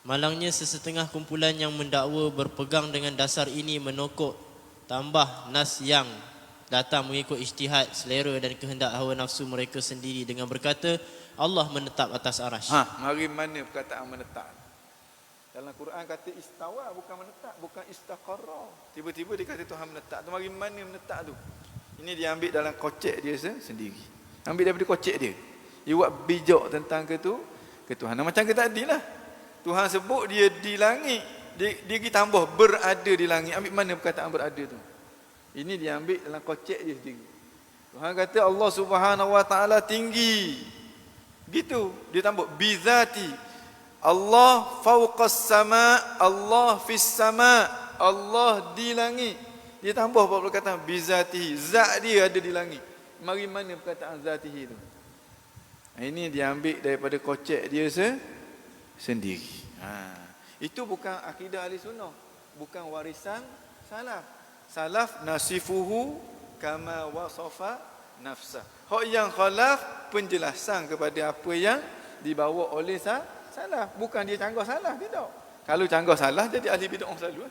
Malangnya sesetengah kumpulan yang mendakwa berpegang dengan dasar ini menokok tambah nas yang datang mengikut ijtihad, selera dan kehendak hawa nafsu mereka sendiri dengan berkata Allah menetap atas arasy. Mari mana perkataan menetap? Dalam Quran kata istawa, bukan menetap, bukan istaqarra. Tiba-tiba dia kata Tuhan menetap. Tu mari mana menetap tu? Ini dia ambil dalam kocek dia sendiri. Ambil daripada kocek dia. Dia buat bijak tentang ketuhanan. Macam ke tadi lah. Tuhan sebut dia di langit. Dia pergi tambah berada di langit. Ambil mana perkataan berada tu? Ini dia ambil dalam kocek dia sendiri. Tuhan kata Allah Subhanahu wa taala tinggi. Gitu. Dia tambah bizati. Allah fawqas sama, Allah fis sama, Allah di langit. Dia tambah perkataan bizati. Zat dia ada di langit. Mari mana perkataan zatihi tu? Ini dia ambil daripada kocek dia sendiri. Itu bukan akidah ahli sunnah, bukan warisan salaf. Salaf nasifuhu kama wasafa nafsa. Hak yang khalaf penjelasan kepada apa yang dibawa oleh salaf, bukan dia canggah salah, tidak. Kalau canggah salah jadi ahli bid'ah selalu.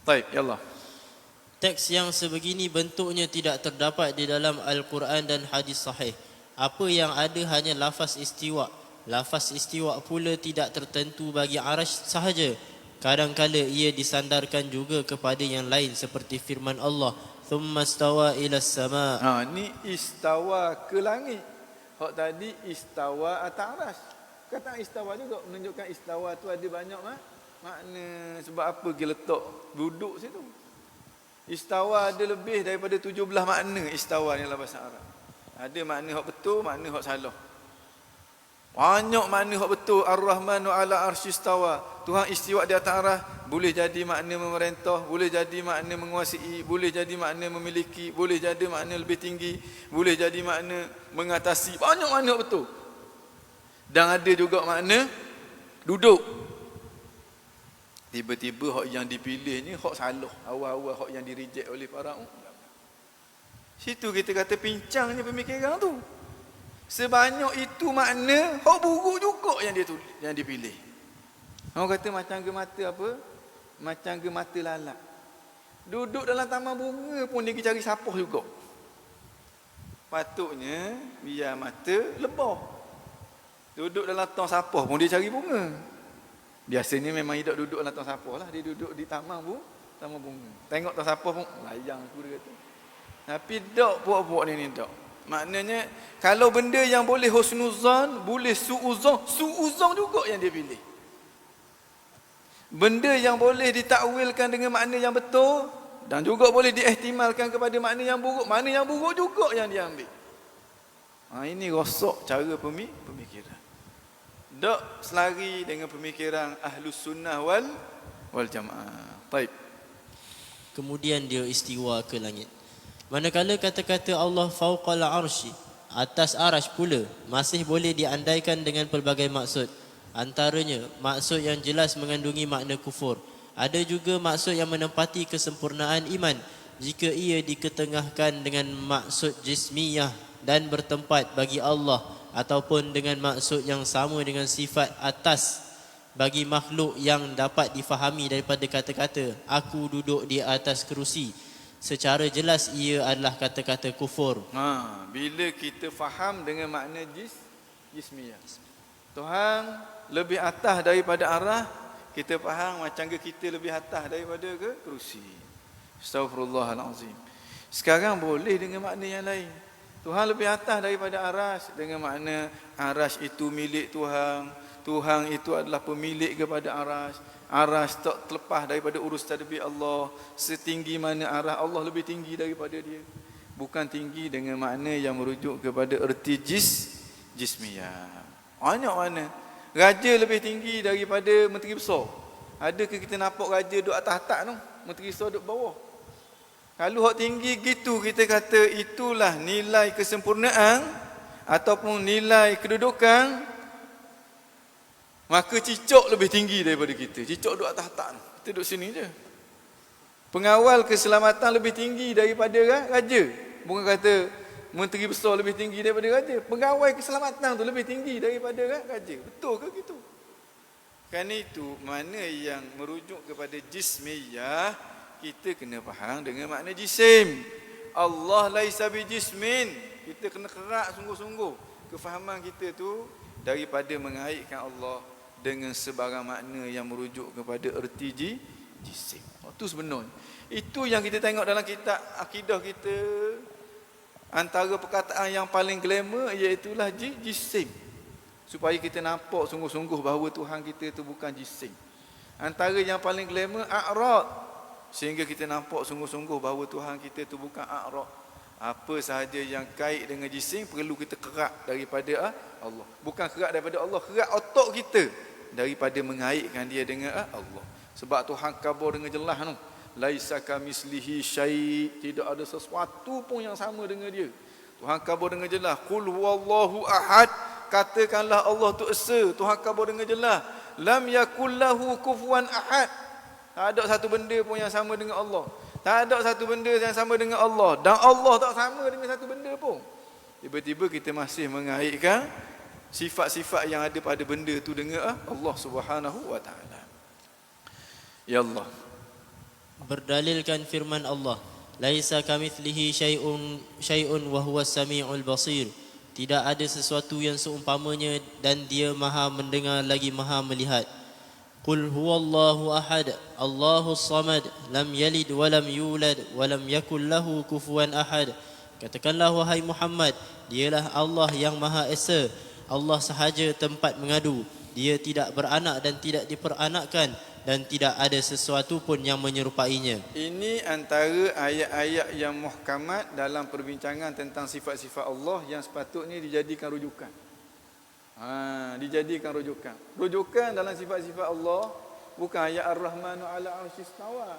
Baik, ya Allah. Teks yang sebegini bentuknya tidak terdapat di dalam Al-Quran dan hadis sahih. Apa yang ada hanya lafaz istiwa. Lafaz istiwa pula tidak tertentu bagi arasy sahaja. Kadang-kala ia disandarkan juga kepada yang lain seperti firman Allah, "Tsumma istawa ila sama." Ni istawa ke langit. Hak tadi istawa atas arasy. Kata istawa juga menunjukkan istawa tu ada banyak makna. Sebab apa dia letak duduk situ? Istawa ada lebih daripada 17 makna istawa ni dalam bahasa Arab. Ada makna hak betul, makna hak salah. Banyak makna hak betul. Ar-Rahmanu ala arsy istawa. Tuhan istiwa di atas arah. Boleh jadi makna memerintah, boleh jadi makna menguasai, boleh jadi makna memiliki, boleh jadi makna lebih tinggi, boleh jadi makna mengatasi. Banyak makna hak betul. Dan ada juga makna duduk. Tiba-tiba hak yang dipilih ni hak salah. Awal-awal hak yang di-reject oleh para ulama. Situ kita kata pincangnya pemikiran tu. Sebanyak itu makna hak buruk juga yang dia tulis, yang dipilih. Orang kata macam ke mata apa? Macam ke mata lalat. Duduk dalam taman bunga pun dia pergi cari sapuh juga. Patutnya biar mata lebah. Duduk dalam tong sapuh pun dia cari bunga. Biasanya memang dia tak duduk dalam tong sapuh lah. Dia duduk di taman bunga. Tengok tong sapuh pun layang aku dia kata. Tapi tak puak-puak ni tak. Maknanya kalau benda yang boleh husnuzan, boleh su'uzan juga yang dia pilih. Benda yang boleh ditakwilkan dengan makna yang betul dan juga boleh diihtimalkan kepada makna yang buruk juga yang dia ambil. Ini rosak cara pemikiran. Tak selari dengan pemikiran Ahlus Sunnah wal Jamaah. Baik. Kemudian dia istiwa ke langit. Manakala kata-kata Allah fauqal arsy, atas arash pula, masih boleh diandaikan dengan pelbagai maksud. Antaranya maksud yang jelas mengandungi makna kufur. Ada juga maksud yang menempati kesempurnaan iman jika ia diketengahkan dengan maksud jismiyah dan bertempat bagi Allah, ataupun dengan maksud yang sama dengan sifat atas bagi makhluk yang dapat difahami daripada kata-kata aku duduk di atas kerusi. Secara jelas ia adalah kata-kata kufur. Bila kita faham dengan makna jismiyah, Tuhan lebih atas daripada arah, kita faham macam ke kita lebih atas daripada ke kerusi. Astaghfirullahalazim. Sekarang boleh dengan makna yang lain. Tuhan lebih atas daripada aras dengan makna aras itu milik Tuhan. Tuhan itu adalah pemilik kepada aras. Aras tak terlepas daripada urus tadbir Allah. Setinggi mana arah, Allah lebih tinggi daripada dia. Bukan tinggi dengan makna yang merujuk kepada erti jismiyah. Banyak mana. Raja lebih tinggi daripada menteri besar. Adakah kita nampak raja duduk atas tak tu? Menteri besar duduk bawah. Kalau hak tinggi gitu, kita kata itulah nilai kesempurnaan ataupun nilai kedudukan. Maka cicak lebih tinggi daripada kita. Cicak duduk atas tak. Kita duduk sini je. Pengawal keselamatan lebih tinggi daripada raja. Bukan kata menteri besar lebih tinggi daripada raja. Pengawal keselamatan tu lebih tinggi daripada raja. Betul ke gitu? Kerana itu, mana yang merujuk kepada jismiyah, kita kena faham dengan makna jisim. Allah laisa bijismin. Kita kena kerak sungguh-sungguh kefahaman kita tu daripada mengaitkan Allah dengan sebarang makna yang merujuk kepada erti jisim. Itu sebenarnya. Itu yang kita tengok dalam kitab akidah kita. Antara perkataan yang paling glamour iaitulah jisim. Supaya kita nampak sungguh-sungguh bahawa Tuhan kita itu bukan jisim. Antara yang paling glamour a'rad. Sehingga kita nampak sungguh-sungguh bahawa Tuhan kita itu bukan a'rad. Apa sahaja yang kait dengan jisim perlu kita kerak daripada Allah. Bukan kerak daripada Allah, kerak otak kita daripada mengaitkan dia dengan Allah. Sebab Tuhan khabar dengan jelas tu. Laisa kamislihi syai', tidak ada sesuatu pun yang sama dengan dia. Tuhan khabar dengan jelas. Qul huwallahu ahad, katakanlah Allah tu esa. Tuhan khabar dengan jelas. Lam yakul lahu kufuwan ahad. Tak ada satu benda pun yang sama dengan Allah. Tak ada satu benda yang sama dengan Allah. Dan Allah tak sama dengan satu benda pun. Tiba-tiba kita masih mengaitkan sifat-sifat yang ada pada benda tu dengan Allah Subhanahu wa taala. Ya Allah. Berdalilkan firman Allah, laisa kamitslihi syai'un wa huwas samiul basir. Tidak ada sesuatu yang seumpamanya dan dia Maha mendengar lagi Maha melihat. Qul huwallahu ahad, Allahus samad, lam yalid wa lam yulad wa lam yakul lahu kufuwan ahad. Katakanlah wahai Muhammad, dialah Allah yang Maha Esa, Allah sahaja tempat mengadu. Dia tidak beranak dan tidak diperanakkan, dan tidak ada sesuatu pun yang menyerupainya. Ini antara ayat-ayat yang muhkamat dalam perbincangan tentang sifat-sifat Allah yang sepatutnya dijadikan rujukan. Dijadikan rujukan. Rujukan dalam sifat-sifat Allah bukan ayat Ar-Rahmanu ala arsyis tawa.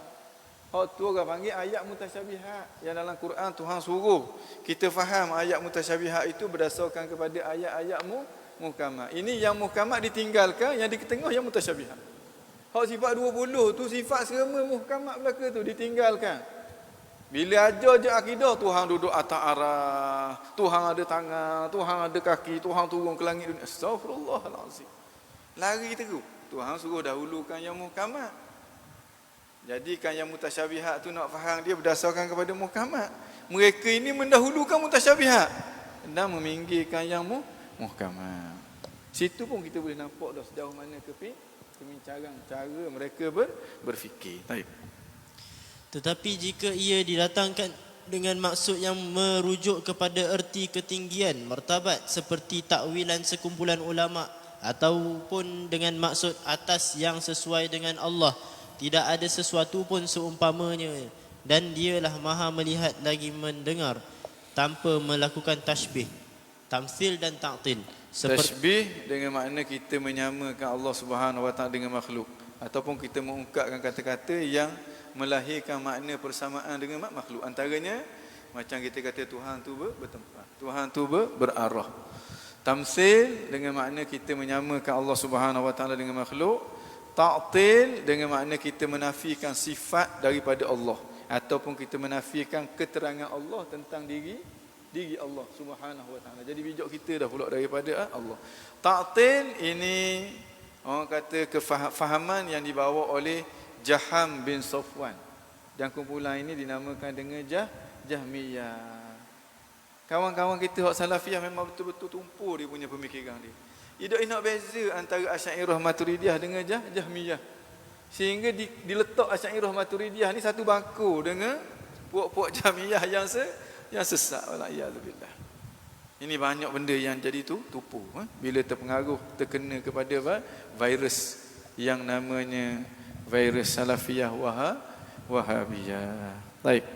Tu orang panggil ayat mutasyabihat. Yang dalam Quran Tuhan suruh kita faham ayat mutasyabihat itu berdasarkan kepada ayat-ayat muhkamat. Ini yang muhkamat ditinggalkan, yang di tengah yang mutasyabihat. Sifat 20 tu sifat serama muhkamat belaka tu ditinggalkan. Bila ajar je akidah, Tuhan duduk atas arah, Tuhan ada tangan, Tuhan ada kaki, Tuhan turun ke langit dunia. Astaghfirullahalazim. Lari terus. Tuhan suruh dahulukan yang muhkamat. Jadikan yang mutasyabihat tu nak faham dia berdasarkan kepada muhkamat. Mereka ini mendahulukan mutasyabihat dan meminggirkan yang muhkamat. Situ pun kita boleh nampak dah sejauh mana perbincangan cara mereka berfikir. Baik. Tetapi jika ia didatangkan dengan maksud yang merujuk kepada erti ketinggian martabat seperti takwilan sekumpulan ulama, ataupun dengan maksud atas yang sesuai dengan Allah. Tidak ada sesuatu pun seumpamanya, dan dialah maha melihat lagi mendengar, tanpa melakukan tashbih, tamthil dan ta'til. Tashbih dengan makna kita menyamakan Allah Subhanahu Wa Taala dengan makhluk, ataupun kita mengungkapkan kata-kata yang melahirkan makna persamaan dengan makhluk. Antaranya macam kita kata Tuhan tu bertempat, Tuhan tu berarah. Tamthil dengan makna kita menyamakan Allah Subhanahu Wa Taala dengan makhluk. Ta'til dengan makna kita menafikan sifat daripada Allah, ataupun kita menafikan keterangan Allah tentang diri Allah Subhanahu Wa Taala. Jadi bijak kita dah pula daripada Allah. Ta'til ini orang kata kefahaman yang dibawa oleh Jaham bin Safwan, dan kumpulan ini dinamakan dengan Jahmiyah. Kawan-kawan kita hak salafiyah memang betul-betul tumpul dia punya pemikiran dia. Dia nak beza antara Asy'ariyah Maturidiyah dengan Jahmiyah. Sehingga diletak Asy'ariyah Maturidiyah ni satu bangku dengan puak-puak Jahmiyah yang sesat. Wala'iyadzubillah. Ini banyak benda yang jadi tupu bila terpengaruh, terkena kepada virus yang namanya virus salafiyah wahabiyah. Baik.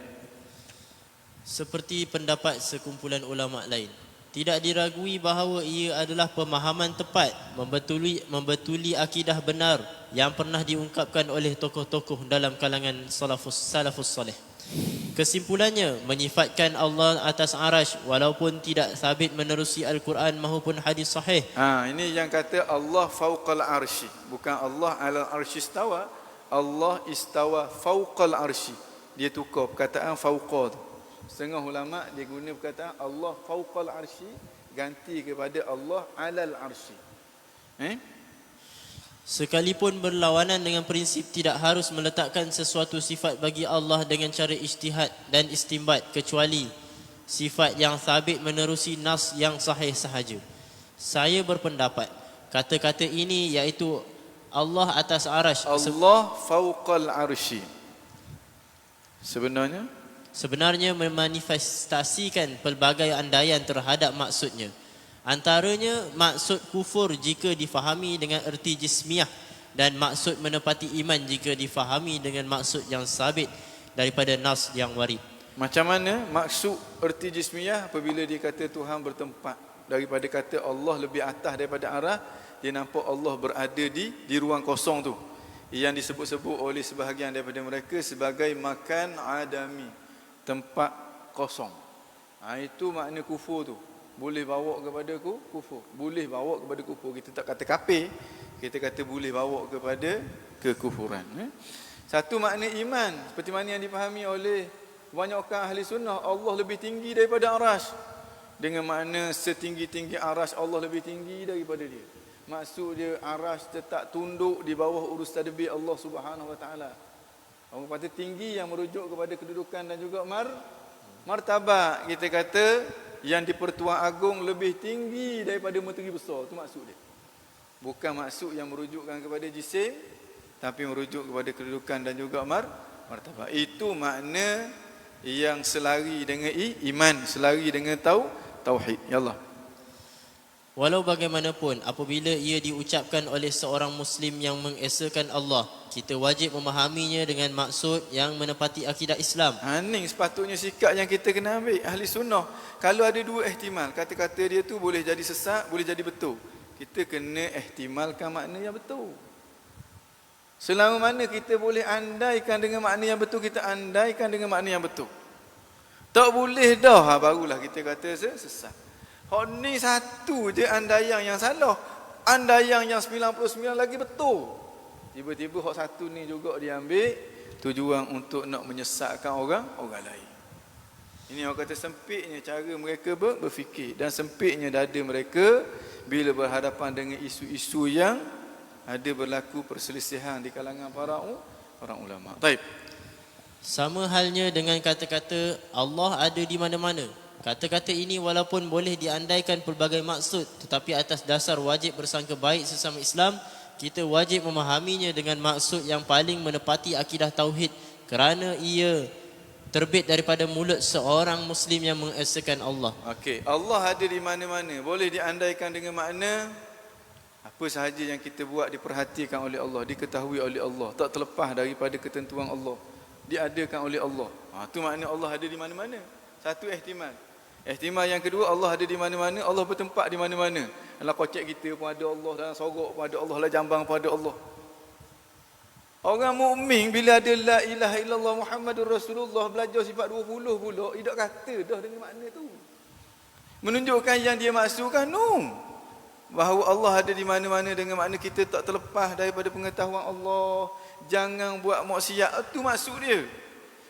Seperti pendapat sekumpulan ulama lain, tidak diragui bahawa ia adalah pemahaman tepat membetuli akidah benar yang pernah diungkapkan oleh tokoh-tokoh dalam kalangan salafus saleh. Kesimpulannya, menyifatkan Allah atas arash walaupun tidak sabit menerusi Al-Quran maupun hadis sahih. Ini yang kata Allah fauqal arsy, bukan Allah alal arsy istawa. Allah istawa fauqal arsy. Dia tukar perkataan fauqa tu. Setengah ulama dia guna perkataan Allah fauqal arsy, ganti kepada Allah alal arsy. Sekalipun berlawanan dengan prinsip tidak harus meletakkan sesuatu sifat bagi Allah dengan cara ijtihad dan istinbat, kecuali sifat yang sabit menerusi nas yang sahih sahaja. Saya berpendapat kata-kata ini iaitu Allah atas arash, Allah fauqal arsy, sebenarnya memanifestasikan pelbagai andaian terhadap maksudnya. Antaranya maksud kufur jika difahami dengan erti jismiyah, dan maksud menepati iman jika difahami dengan maksud yang sabit daripada nas yang warid. Macam mana maksud erti jismiyah apabila dia kata Tuhan bertempat, daripada kata Allah lebih atas daripada arah, dia nampak Allah berada di ruang kosong tu, yang disebut-sebut oleh sebahagian daripada mereka sebagai makan adami, tempat kosong. Itu makna kufur tu. Boleh bawa kepada kufur. Boleh bawa kepada kufur. Kita tak kata kafir, kita kata boleh bawa kepada kekufuran. Satu makna iman, seperti mana yang dipahami oleh kebanyakan ahli sunnah, Allah lebih tinggi daripada arash. Dengan makna setinggi-tinggi arash, Allah lebih tinggi daripada dia. Maksud dia arash tetap tunduk di bawah urus tadbir Allah Subhanahu Wa Taala. Orang kata tinggi yang merujuk kepada kedudukan dan juga martabat. Kita kata yang di Pertuan Agong lebih tinggi daripada menteri besar. Itu maksud dia. Bukan maksud yang merujukkan kepada jisim, tapi merujuk kepada kedudukan dan juga martabat. Itu makna yang selari dengan iman, selari dengan tauhid. Ya Allah. Walau bagaimanapun, apabila ia diucapkan oleh seorang Muslim yang mengesakan Allah, kita wajib memahaminya dengan maksud yang menepati akidah Islam. Ini sepatutnya sikap yang kita kena ambil ahli sunnah. Kalau ada dua ihtimal, kata-kata dia tu boleh jadi sesat, boleh jadi betul, kita kena ihtimalkan makna yang betul. Selama mana kita boleh andaikan dengan makna yang betul, kita andaikan dengan makna yang betul. Tak boleh dah, barulah kita kata sesat. Ni satu je andaian yang salah. Andaian yang 99 lagi betul. Tiba-tiba hak satu ni juga diambil tujuan untuk nak menyesatkan orang lain. Ini orang kata sempitnya cara mereka berfikir, dan sempitnya dada mereka bila berhadapan dengan isu-isu yang ada berlaku perselisihan di kalangan para ulama. Baik. Sama halnya dengan kata-kata Allah ada di mana-mana. Kata-kata ini walaupun boleh diandaikan pelbagai maksud, tetapi atas dasar wajib bersangka baik sesama Islam, kita wajib memahaminya dengan maksud yang paling menepati akidah tauhid, kerana ia terbit daripada mulut seorang Muslim yang mengesakan Allah. Okey, Allah ada di mana-mana. Boleh diandaikan dengan makna apa sahaja yang kita buat diperhatikan oleh Allah, diketahui oleh Allah, tak terlepas daripada ketentuan Allah, diadakan oleh Allah. Tu makna Allah ada di mana-mana. Satu ihtimal. Ihtimal yang kedua, Allah ada di mana-mana, Allah bertempat di mana-mana. Dalam kocek kita pun ada Allah, dalam sorok pun ada Allah, dalam jambang pun ada Allah. Orang mukmin bila ada la ilaha illallah Muhammadur Rasulullah, belajar sifat 20 pula, tidak kata dah dengan makna tu. Menunjukkan yang dia maksudkan bahawa Allah ada di mana-mana dengan makna kita tak terlepas daripada pengetahuan Allah. Jangan buat maksiat, itu maksud dia.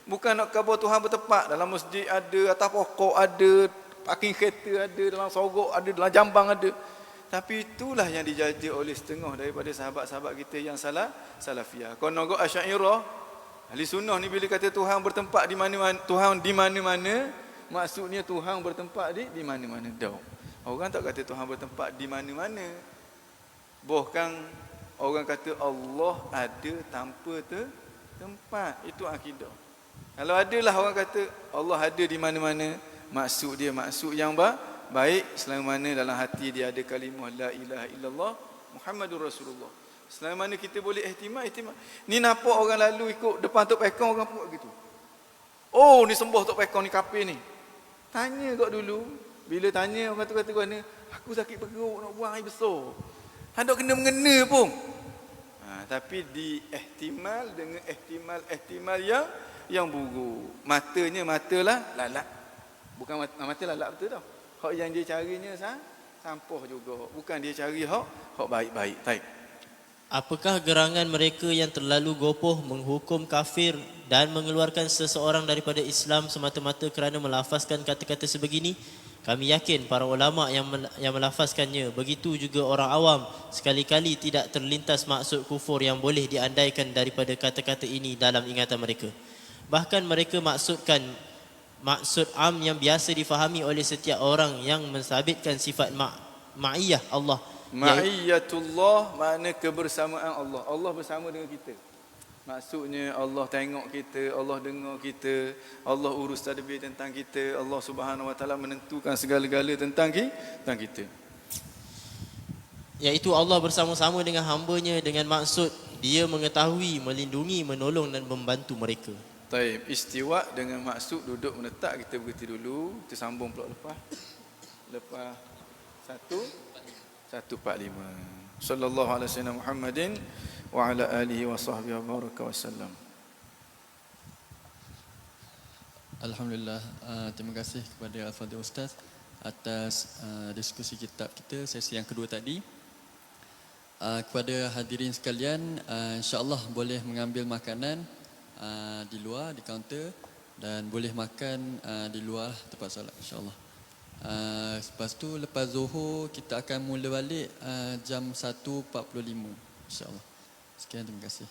Bukan nak khabar Tuhan bertempat dalam masjid ada, atas pokok ada, parking kereta ada, dalam sorok ada, dalam jambang ada. Tapi itulah yang dijajah oleh setengah daripada sahabat-sahabat kita yang salafiyah. Konon go Asy'ariyah, ahli sunnah ni bila kata Tuhan bertempat di mana-mana, Tuhan di mana-mana, maksudnya Tuhan bertempat di mana-mana dah. Orang tak kata Tuhan bertempat di mana-mana. Bahkan orang kata Allah ada tanpa tempat. Itu akidah. Kalau adalah orang kata Allah ada di mana-mana, maksud dia maksud yang baik selama mana dalam hati dia ada kalimah la ilaha illallah Muhammadur Rasulullah. Selama mana kita boleh ihtimal. Ni nampak orang lalu ikut depan Tok Pekong, orang buat gitu. Oh, ni sembah Tok Pekong ni kafir ni. Tanya kau dulu. Bila tanya orang tu kata mana, aku sakit perut nak buang air besar. Tak kena mengena pun. Tapi di ihtimal dengan ihtimal yang buruk. Matanya matalah lalat. Bukan mata lalat betul tau. Hak yang dia carinya sampah juga. Bukan dia cari hak baik-baik. Baik. Apakah gerangan mereka yang terlalu gopoh menghukum kafir dan mengeluarkan seseorang daripada Islam semata-mata kerana melafazkan kata-kata sebegini? Kami yakin para ulama yang melafazkannya, begitu juga orang awam, sekali-kali tidak terlintas maksud kufur yang boleh diandaikan daripada kata-kata ini dalam ingatan mereka. Bahkan mereka maksudkan maksud am yang biasa difahami oleh setiap orang yang mensabitkan sifat ma'iyah Allah. Ma'iyatullah makna kebersamaan Allah. Allah bersama dengan kita. Maksudnya Allah tengok kita, Allah dengar kita, Allah urus tadbir tentang kita, Allah Subhanahu Wa Taala menentukan segala-gala tentang kita. Iaitu Allah bersama-sama dengan hamba-Nya dengan maksud Dia mengetahui, melindungi, menolong dan membantu mereka. Taib, istiwa dengan maksud duduk menetap. Kita berhenti dulu, kita sambung pula lepas 145. Sallallahu alaihi wasallam Muhammadin wa ala alihi wa sahbihi wa baraka wasallam. Alhamdulillah, terima kasih kepada Al-Fadhil Ustaz atas diskusi kitab kita sesi yang kedua tadi. Kepada hadirin sekalian, insya-Allah boleh mengambil makanan di luar, di kaunter, dan boleh makan di luar tempat solat, insya-Allah. Lepas tu lepas Zuhur kita akan mula balik jam 1.45, insya-Allah. Sekian, terima kasih.